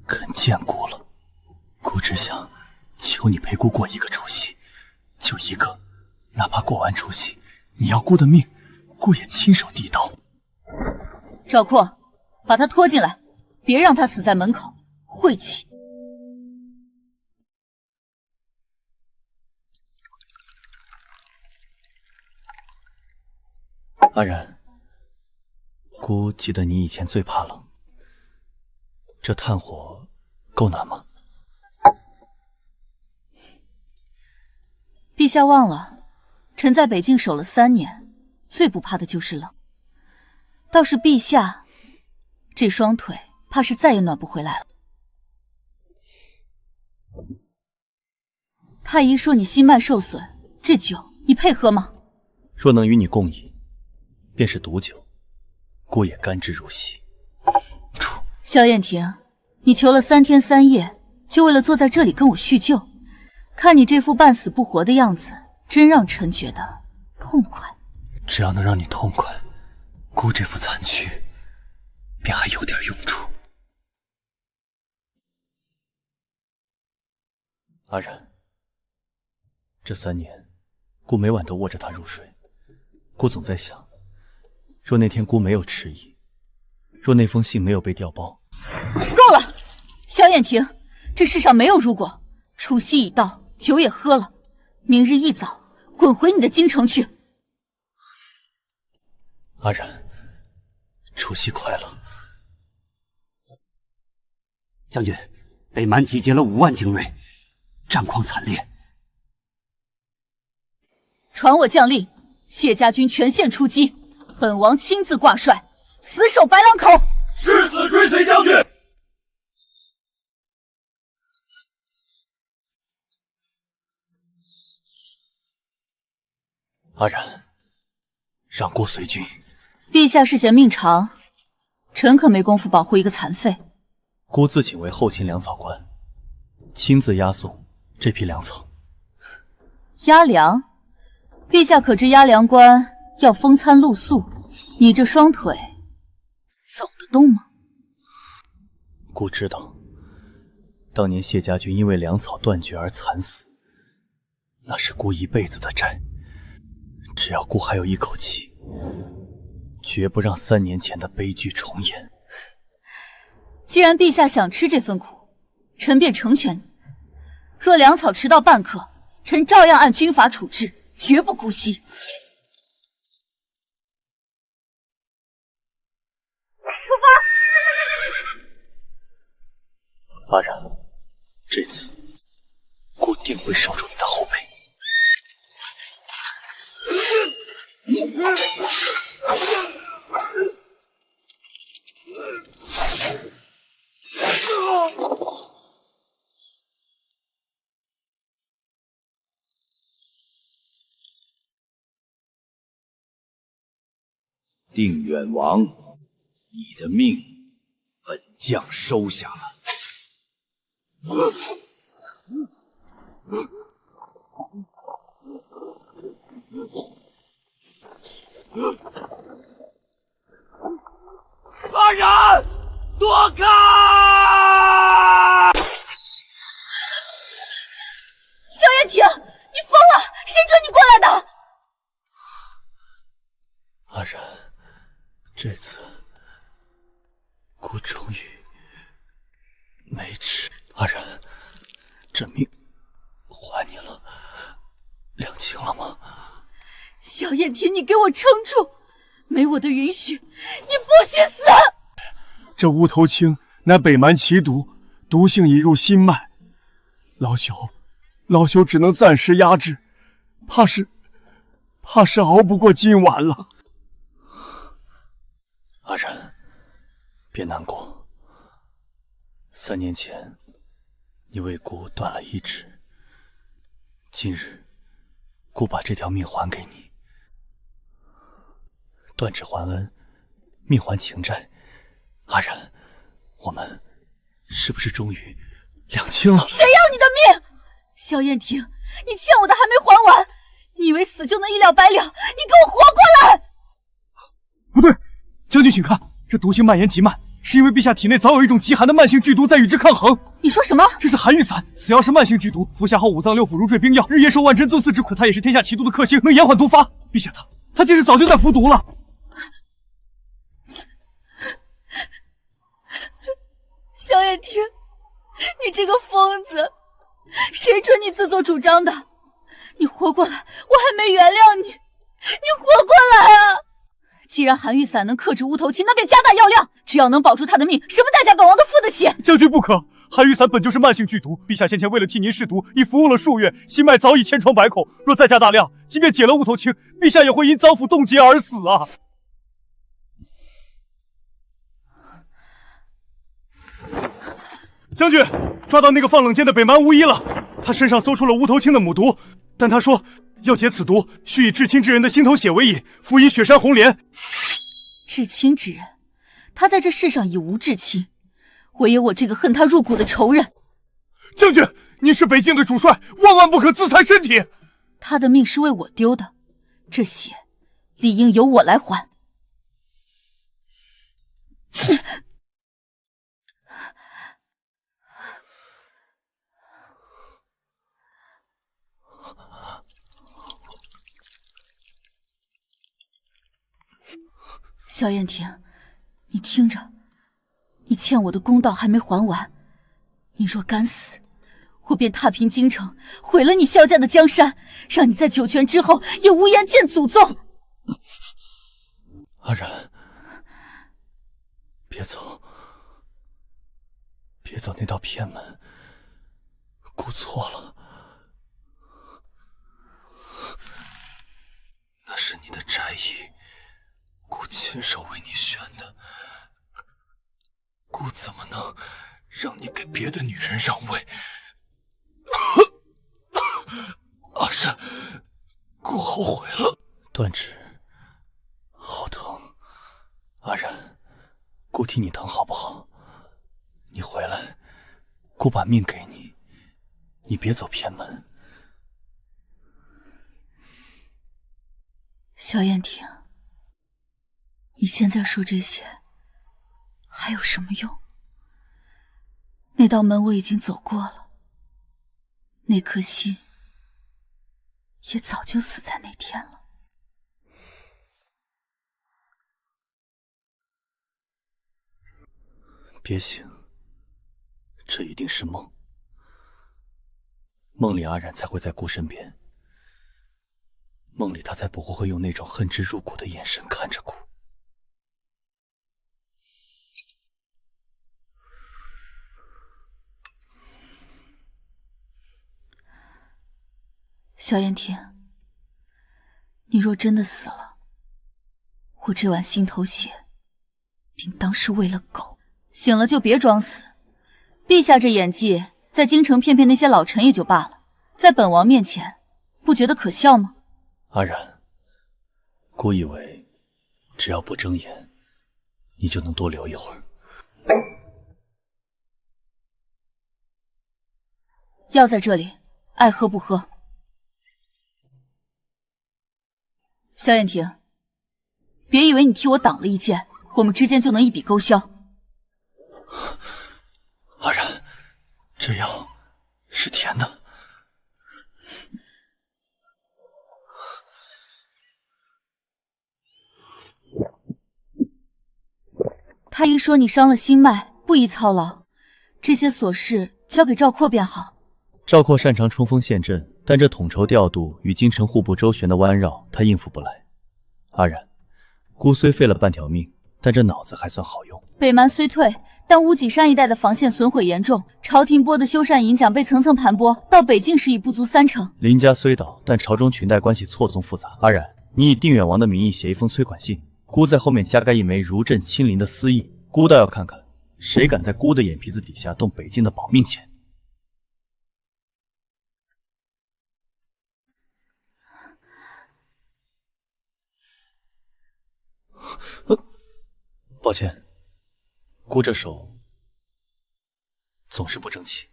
肯见姑了，姑只想求你陪姑过一个除夕，就一个，哪怕过完除夕，你要姑的命，姑也亲手递到。赵括，把他拖进来，别让他死在门口，晦气。阿然，姑记得你以前最怕冷，这炭火够暖吗？陛下忘了，臣在北境守了3年，最不怕的就是冷。倒是陛下，这双腿怕是再也暖不回来了。太医说你心脉受损，这酒你配喝吗？若能与你共饮，便是毒酒，姑也甘之如饴。萧燕婷，你求了3天3夜，就为了坐在这里跟我叙旧？看你这副半死不活的样子，真让臣觉得痛快。只要能让你痛快，姑这副残躯便还有点用处。阿然，这3年，姑每晚都握着它入睡。姑总在想，若那天姑没有迟疑，若那封信没有被调包，够了！萧燕婷，这世上没有如果。除夕已到，酒也喝了，明日一早滚回你的京城去。阿然，除夕快乐。将军，北蛮集结了5万精锐，战况惨烈。传我将令，谢家军全线出击，本王亲自挂帅，死守白狼口。誓死追随将军。阿然，让姑随军。陛下是嫌命长，臣可没工夫保护一个残废。姑自请为后勤粮草官，亲自押送这批粮草。押粮？陛下可知押粮官要风餐露宿？你这双腿走得动吗？姑知道，当年谢家军因为粮草断绝而惨死，那是姑一辈子的债。只要姑还有一口气，绝不让3年前的悲剧重演。既然陛下想吃这份苦，臣便成全你。若粮草迟到半刻，臣照样按军法处置，绝不姑息。出发！阿然，这次姑定会守住你的后背。定远王，你的命，本将收下了。阿然，躲开！萧炎庭，你疯了！谁准你过来的？阿然，这次姑终于没吃。阿然，这命还你了，两清了吗？萧炎庭，你给我撑住！没我的允许，你不许死！这乌头青乃北蛮奇毒，毒性已入心脉，老朽只能暂时压制，怕是熬不过今晚了。阿然，别难过。3年前，你为姑断了一指，今日，姑把这条命还给你。断指还恩，命还情债。阿然，我们是不是终于两清了？谁要你的命？萧炎庭，你欠我的还没还完！你以为死就能一了百了？你给我活过来！不对，将军请看，这毒性蔓延极慢，是因为陛下体内早有一种极寒的慢性剧毒在与之抗衡。你说什么？这是寒玉散，此药是慢性剧毒，服下后五脏六腑如坠冰药，日夜受万针纵刺之苦。它也是天下奇毒的克星，能延缓毒发。陛下他其实早就在服毒了。萧炎庭，你这个疯子，谁准你自作主张的？你活过来，我还没原谅你，你活过来啊！既然寒玉散能克制乌头青，那便加大药量，只要能保住他的命，什么代价本王都付得起。将军不可，寒玉散本就是慢性剧毒，陛下先前为了替您试毒，已服用了数月，心脉早已千疮百孔，若再加大量，即便解了乌头青，陛下也会因脏腑冻结而死啊！将军，抓到那个放冷箭的北蛮巫医了，他身上搜出了乌头青的母毒，但他说要解此毒，需以至亲之人的心头血为引，辅以雪山红莲。至亲之人，他在这世上已无至亲，唯有我这个恨他入骨的仇人。将军，你是北境的主帅，万万不可自残身体。他的命是为我丢的，这血理应由我来还。萧炎庭，你听着，你欠我的公道还没还完，你若敢死，我便踏平京城，毁了你萧家的江山，让你在九泉之后也无颜见祖宗。阿然，别走，别走那道偏门，姑错了，那是你的斋衣。姑亲手为你选的，姑怎么能让你给别的女人让位？阿然，姑后悔了。断指，好疼。阿然，姑替你疼好不好？你回来，姑把命给你，你别走偏门。萧炎庭，你现在说这些还有什么用？那道门我已经走过了，那颗心也早就死在那天了。别醒，这一定是梦。梦里阿染才会在姑身边，梦里他才不会用那种恨之入骨的眼神看着姑。萧燕婷，你若真的死了，我这碗心头血定当是喂了狗。醒了就别装死，陛下这演技在京城骗骗那些老臣也就罢了，在本王面前不觉得可笑吗？阿染，姑以为只要不睁眼，你就能多留一会儿。药在这里，爱喝不喝。萧燕婷，别以为你替我挡了一剑，我们之间就能一笔勾销。阿染，这药是甜的。太医说你伤了心脉，不宜操劳，这些琐事交给赵括便好。赵括擅长冲锋陷阵，但这统筹调度与京城户部周旋的弯绕，他应付不来。阿染，姑虽废了半条命，但这脑子还算好用。北蛮虽退，但乌脊山一带的防线损毁严重，朝廷拨的修缮银奖被层层盘剥，到北境时已不足30%。林家虽倒，但朝中裙带关系错综复杂。阿染，你以定远王的名义写一封催款信，姑在后面加盖一枚如朕亲临的私意，姑倒要看看谁敢在姑的眼皮子底下动北境的保命钱。抱歉，姑这手总是不争气。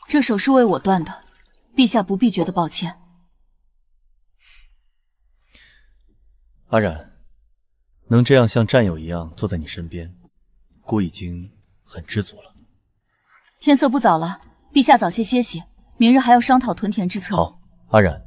这手是为我断的，陛下不必觉得抱歉。阿染，能这样像战友一样坐在你身边，姑已经很知足了。天色不早了，陛下早些歇息，明日还要商讨屯田之策。好，阿染，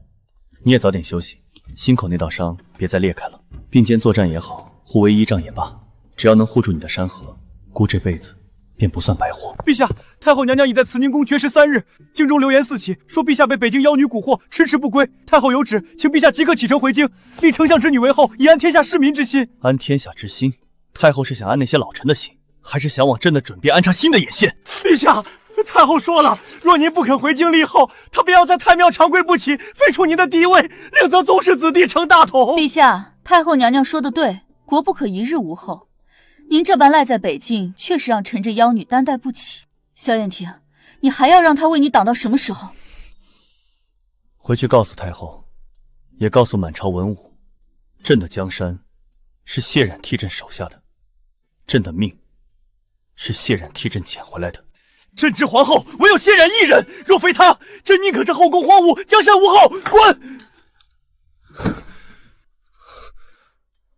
你也早点休息，心口那道伤别再裂开了。并肩作战也好，互为依仗也罢，只要能护住你的山河，姑这辈子便不算白活。陛下，太后娘娘已在慈宁宫绝食3日，京中流言四起，说陛下被北京妖女蛊惑，迟迟不归。太后有旨，请陛下即刻启程回京，立丞相之女为后，以安天下市民之心。安天下之心？太后是想安那些老臣的心，还是想往朕的准备安插新的眼线？陛下，太后说了，若您不肯回京立后，她便要在太庙长跪不起，废除您的帝位，另择宗室子弟成大统。陛下，太后娘娘说的对，国不可一日无后。您这般赖在北境，确实让臣这妖女担待不起。萧燕婷，你还要让她为你挡到什么时候？回去告诉太后，也告诉满朝文武，朕的江山是谢冉替朕守下的，朕的命是谢冉替朕捡回来的。朕知皇后唯有谢冉一人，若非她，朕宁可这后宫荒芜，江山无后。滚！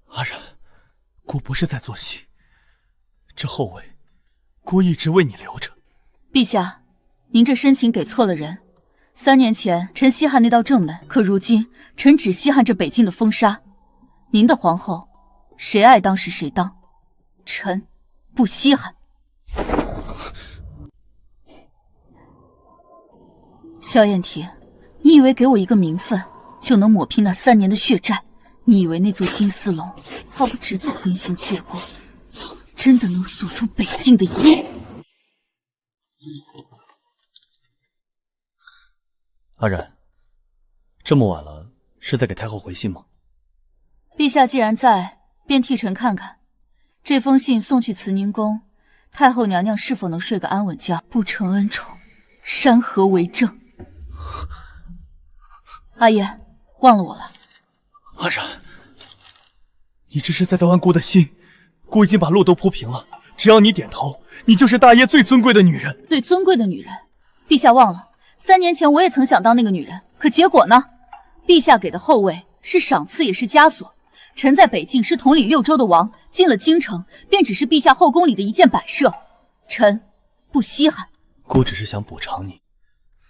阿染，姑不是在做戏，这后位，姑一直为你留着。陛下，您这申请给错了人。3年前，臣稀罕那道正门，可如今，臣只稀罕这北境的风沙。您的皇后，谁爱当时谁当，臣不稀罕。萧燕婷，你以为给我一个名分，就能抹平那3年的血债？你以为那座金丝龙，它不值此星星血光，真的能锁住北境的阴？阿染，这么晚了，是在给太后回信吗？陛下既然在，便替臣看看。这封信送去慈宁宫，太后娘娘是否能睡个安稳觉？不承恩宠，山河为证。阿爷，忘了我了。阿染，你这是在玩姑的心。姑已经把路都铺平了，只要你点头，你就是大爷最尊贵的女人。最尊贵的女人？陛下忘了，3年前我也曾想当那个女人，可结果呢？陛下给的后位是赏赐也是枷锁。臣在北境是统领6州的王，进了京城便只是陛下后宫里的一件摆设，臣不稀罕。姑只是想补偿你，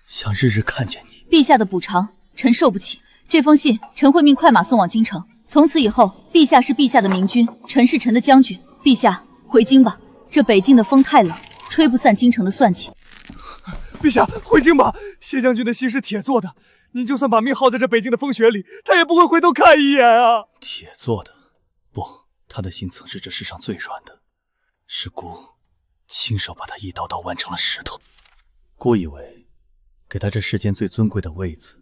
想日日看见你。陛下的补偿，臣受不起。这封信，臣会命快马送往京城。从此以后，陛下是陛下的明君，臣是臣的将军。陛下回京吧，这北境的风太冷，吹不散京城的算计。陛下，回京吧！谢将军的心是铁做的，您就算把命耗在这北京的风雪里，他也不会回头看一眼啊！铁做的？不，他的心曾是这世上最软的，是姑亲手把他一刀刀剜成了石头。姑以为给他这世间最尊贵的位子，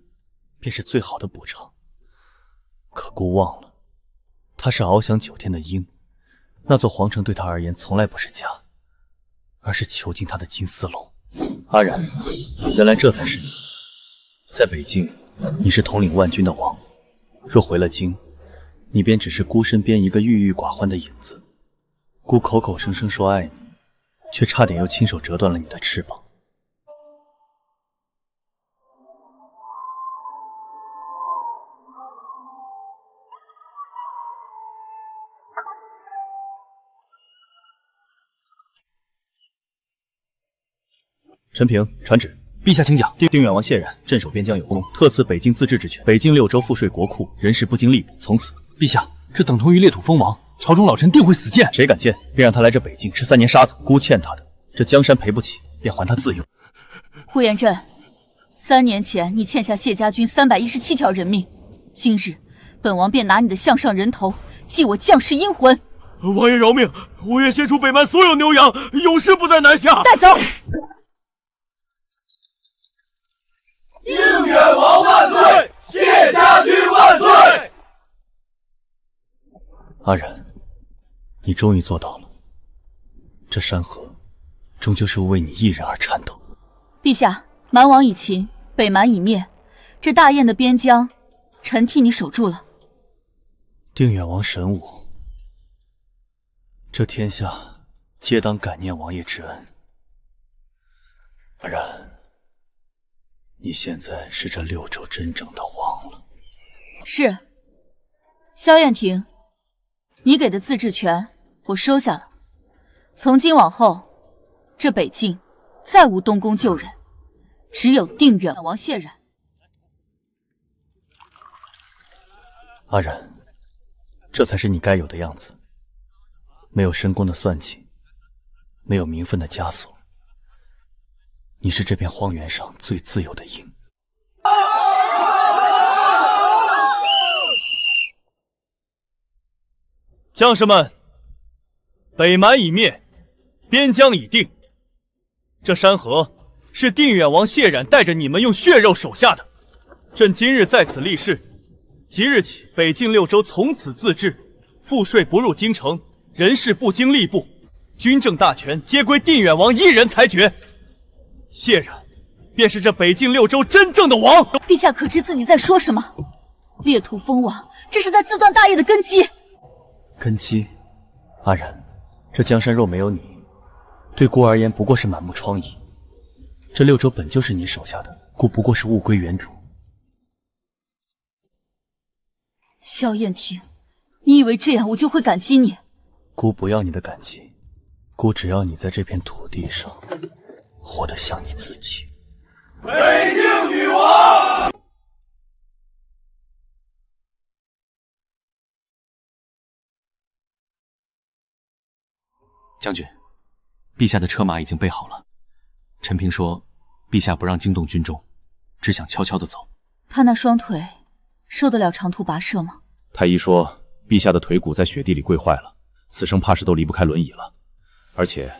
便是最好的补偿。可姑忘了，他是翱翔9天的鹰，那座皇城对他而言从来不是家，而是囚禁他的金丝笼。阿然，原来这才是你。在北境，你是统领万军的王，若回了京，你便只是姑身边一个郁郁寡欢的影子。姑口口声声说爱你，却差点又亲手折断了你的翅膀。陈平传旨，陛下请讲。定远王谢冉镇守边疆有功，特赐北境自治之权，北境6州赋税国库，人事不经吏部。从此，陛下，这等同于裂土封王，朝中老臣定会死谏。谁敢谏，便让他来这北境吃3年沙子。姑欠他的，这江山赔不起，便还他自由。呼延震，3年前你欠下谢家军317条人命，今日本王便拿你的项上人头，祭我将士阴魂。王爷饶命，我愿献出北蛮所有牛羊，永世不再南下。带走。定远王万岁！谢家军万岁！阿然，你终于做到了。这山河，终究是为你一人而颤抖。陛下，蛮王已擒，北蛮已灭，这大雁的边疆，臣替你守住了。定远王神武，这天下皆当感念王爷之恩。阿然，你现在是这6州真正的王了。是。萧燕婷，你给的自治权我收下了。从今往后，这北境再无东宫旧人，只有定远王谢冉。阿然，这才是你该有的样子。没有深宫的算计，没有名分的枷锁，你是这片荒原上最自由的鹰。将士们，北蛮已灭，边疆已定。这山河是定远王谢冉带着你们用血肉守下的。朕今日在此立誓，即日起，北境6州从此自治，赋税不入京城，人事不经吏部，军政大权皆归定远王一人裁决。谢冉便是这北境6州真正的王。陛下可知自己在说什么？裂土封王，这是在自断大业的根基。根基？阿然，这江山若没有你，对孤而言不过是满目疮痍。这6州本就是你手下的，孤不过是物归原主。萧燕婷，你以为这样我就会感激你？孤不要你的感激，孤只要你在这片土地上活得像你自己。北境女王。将军，陛下的车马已经备好了。陈平说，陛下不让惊动军中，只想悄悄地走。他那双腿受得了长途跋涉吗？太医说，陛下的腿骨在雪地里跪坏了，此生怕是都离不开轮椅了。而且，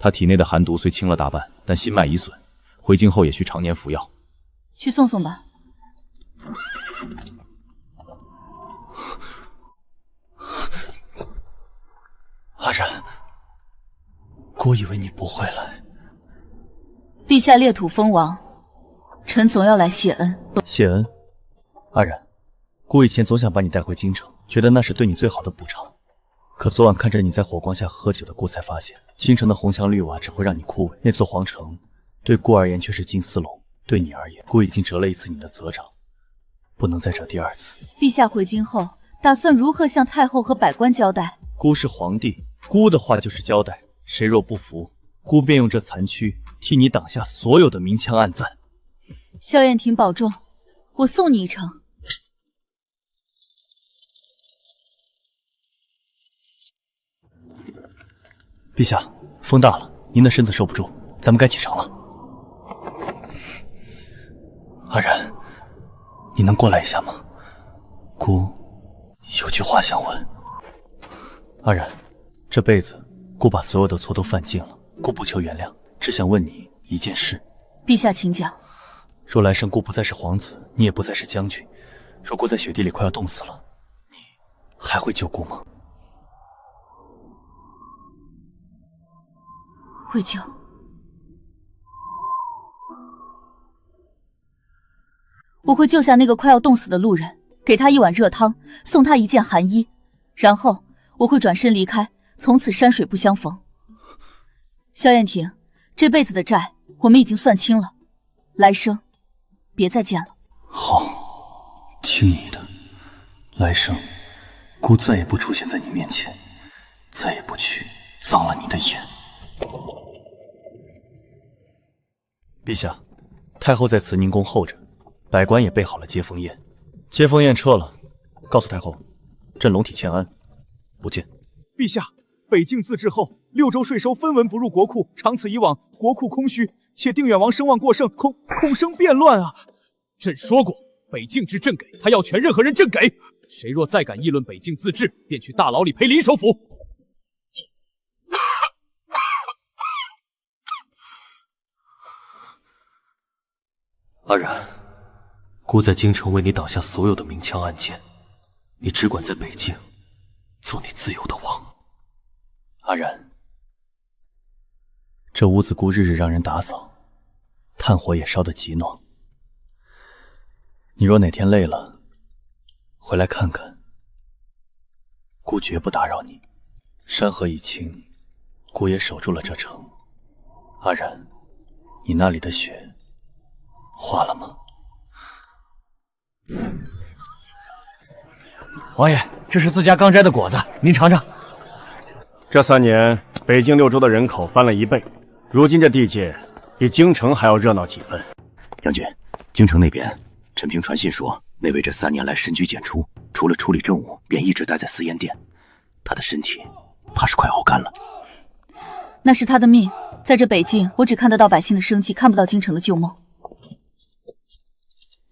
他体内的寒毒虽轻了大半，但心脉已损，回京后也需常年服药。去送送吧。阿然，孤以为你不会来。陛下裂土封王，臣总要来谢恩。谢恩？阿然，孤以前总想把你带回京城，觉得那是对你最好的补偿。可昨晚看着你在火光下喝酒的孤，才发现京城的红墙绿瓦只会让你枯萎，那座皇城对孤而言却是金丝笼，对你而言，孤已经折了1次你的责掌，不能再折第2次。陛下回京后，打算如何向太后和百官交代？孤是皇帝，孤的话就是交代，谁若不服，孤便用这残躯替你挡下所有的明枪暗赞。萧燕婷保重，我送你一程。陛下，风大了，您的身子受不住，咱们该启程了。阿然，你能过来一下吗？姑有句话想问。阿然，这辈子姑把所有的错都犯尽了，姑不求原谅，只想问你一件事。陛下请讲。若来生姑不再是皇子，你也不再是将军，若姑在雪地里快要冻死了，你还会救姑吗？会救。我会救下那个快要冻死的路人，给他一碗热汤，送他一件寒衣，然后我会转身离开，从此山水不相逢。萧燕婷，这辈子的债我们已经算清了，来生别再见了。好，听你的，来生姑再也不出现在你面前，再也不去脏了你的眼。陛下，太后在慈宁宫候着，百官也备好了接风宴。接风宴撤了，告诉太后，朕龙体欠安，不见。陛下，北境自治后，6州税收分文不入国库，长此以往，国库空虚，且定远王声望过剩，恐生变乱啊！朕说过，北境之朕给，他要权任何人朕给。谁若再敢议论北境自治，便去大牢里陪林首府。阿然，姑在京城为你挡下所有的明枪暗箭，你只管在北境做你自由的王。阿然，这屋子姑日日让人打扫，炭火也烧得极暖。你若哪天累了，回来看看，姑绝不打扰你。山河已清，姑也守住了这城。阿然，你那里的雪化了吗？王爷，这是自家刚摘的果子，您尝尝。这3年，北境6州的人口翻了1倍，如今这地界比京城还要热闹几分。将军，京城那边，陈平传信说，那位这3年来深居简出，除了处理政务，便一直待在私烟殿。他的身体怕是快熬干了。那是他的命，在这北境，我只看得到百姓的生计，看不到京城的旧梦。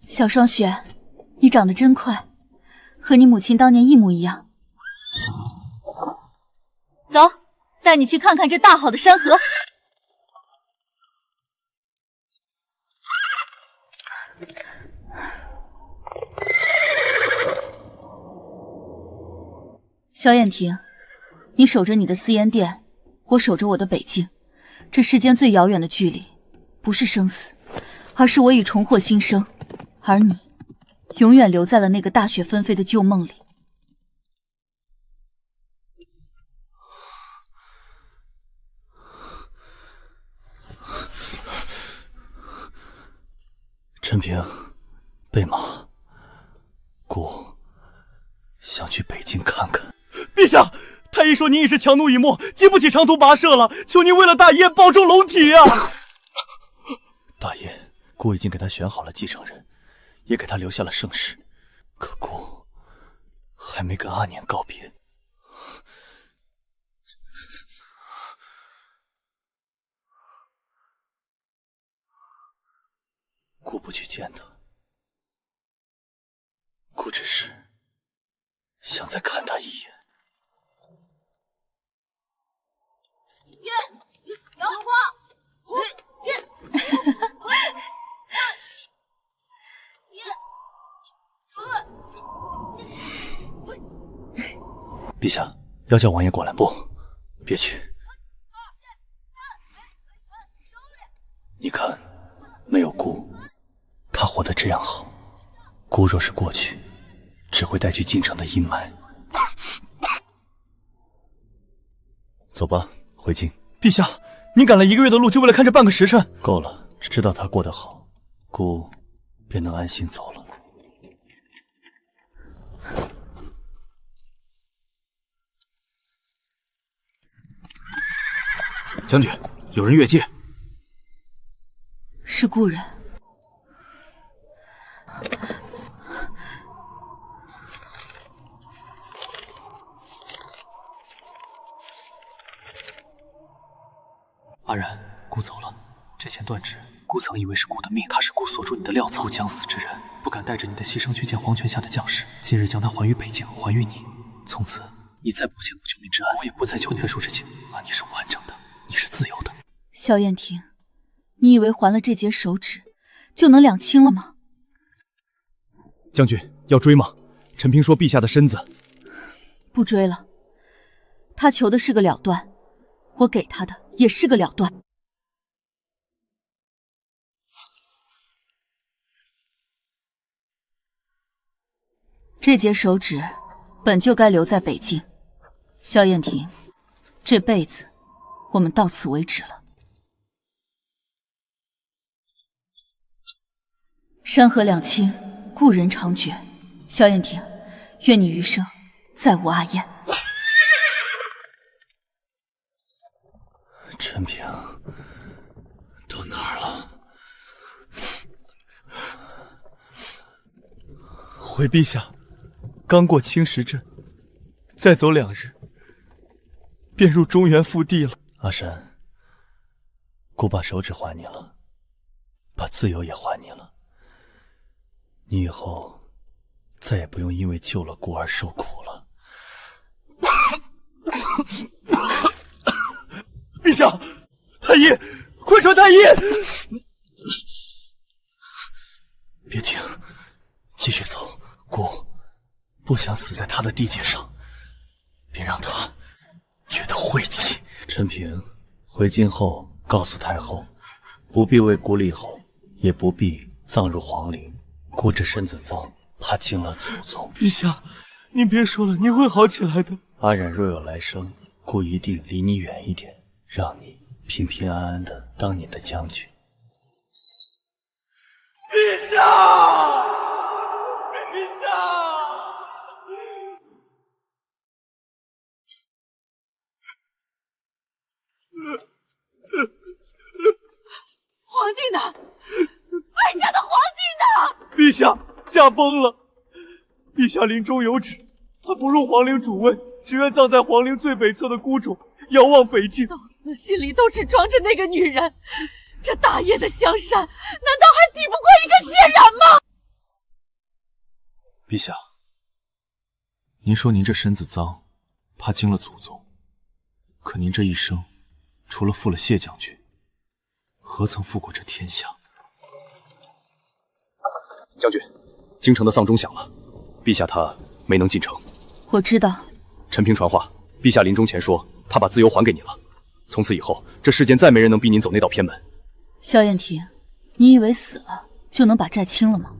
小霜雪，你长得真快，和你母亲当年一模一样。走，带你去看看这大好的山河。萧燕婷，你守着你的私烟殿，我守着我的北境。这世间最遥远的距离，不是生死，而是我已重获新生，而你永远留在了那个大雪纷飞的旧梦里。陈平，备马，姑想去北京看看。陛下，太医说您已是强弩已没，经不起长途跋涉了，求您为了大业保重龙体啊！大业，姑已经给他选好了继承人，也给他留下了圣旨，可姑还没跟阿年告别。姑不去见他，姑只是想再看他一眼。摇花，陛下要叫王爷过来，不，别去。你看，没有姑，他活得这样好。姑若是过去，只会带去京城的阴霾。走吧，回京。陛下，您赶了1个月的路，就为了看这半个时辰？够了，知道他过得好，姑便能安心走了。将军，有人越界。是故人。阿然，姑走了，这钱断指，孤曾以为是孤的命，他是孤锁住你的潦草。孤将死之人，不敢带着你的牺牲去见黄泉下的将士。今日将他还于北境，还于你。从此，你再不欠我救命之恩，我也不再求你的赎之情。你是完整的，你是自由的。萧燕婷，你以为还了这截手指，就能两清了吗？将军要追吗？陈平说陛下的身子……不追了。他求的是个了断，我给他的也是个了断。这截手指本就该留在北境，萧燕婷，这辈子我们到此为止了。山河两清，故人长绝。萧燕婷，愿你余生再无阿燕。陈平到哪儿了？回陛下，刚过青石镇，再走2日，便入中原腹地了。阿山，孤把手指还你了，把自由也还你了。你以后再也不用因为救了孤而受苦了。陛下，太医，快传太医！别停，继续走。孤不想死在他的地界上，别让他觉得晦气。陈平，回京后告诉太后，不必为孤立后，也不必葬入皇陵。孤这身子脏，怕惊了祖宗。陛下，您别说了，您会好起来的。阿冉若有来生，孤一定离你远一点，让你平平安安的当你的将军。陛下！陛下！皇帝呢？魏家的皇帝呢？陛下驾崩了。陛下临终有旨，他不入皇陵主位，只愿葬在皇陵最北侧的孤冢，遥望北境。到死心里都只装着那个女人，这大业的江山，难道还抵不过一个谢然吗？陛下，您说您这身子脏，怕惊了祖宗，可您这一生，除了负了谢将军，何曾负过这天下？将军，京城的丧钟响了，陛下他没能进城。我知道。陈平传话，陛下临终前说他把自由还给你了，从此以后，这世间再没人能逼您走那道偏门。萧燕婷，你以为死了就能把债清了吗？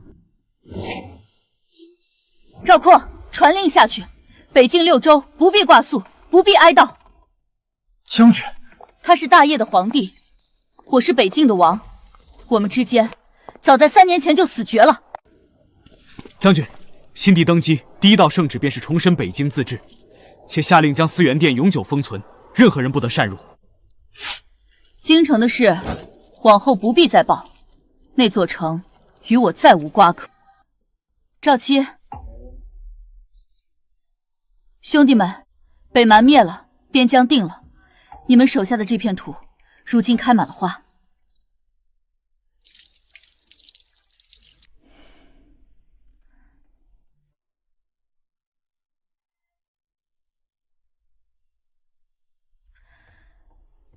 赵括，传令下去，北境6州不必挂肃，不必哀悼。将军，他是大业的皇帝，我是北境的王，我们之间早在3年前就死绝了。将军，新帝登基，第一道圣旨便是重申北京自治，且下令将思源殿永久封存，任何人不得擅入。京城的事，往后不必再报，那座城与我再无瓜葛。赵七，兄弟们，北蛮灭了，边疆定了，你们手下的这片土，如今开满了花。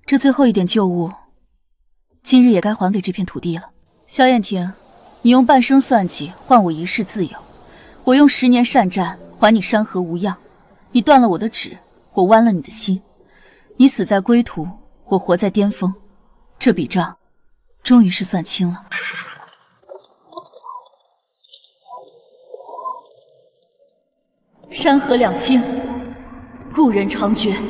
这最后一点旧物，今日也该还给这片土地了。萧燕婷，你用半生算计换我一世自由，我用10年善战还你山河无恙。你断了我的指，我剜了你的心。你死在归途，我活在巅峰，这笔账终于是算清了。山河两清，故人长绝。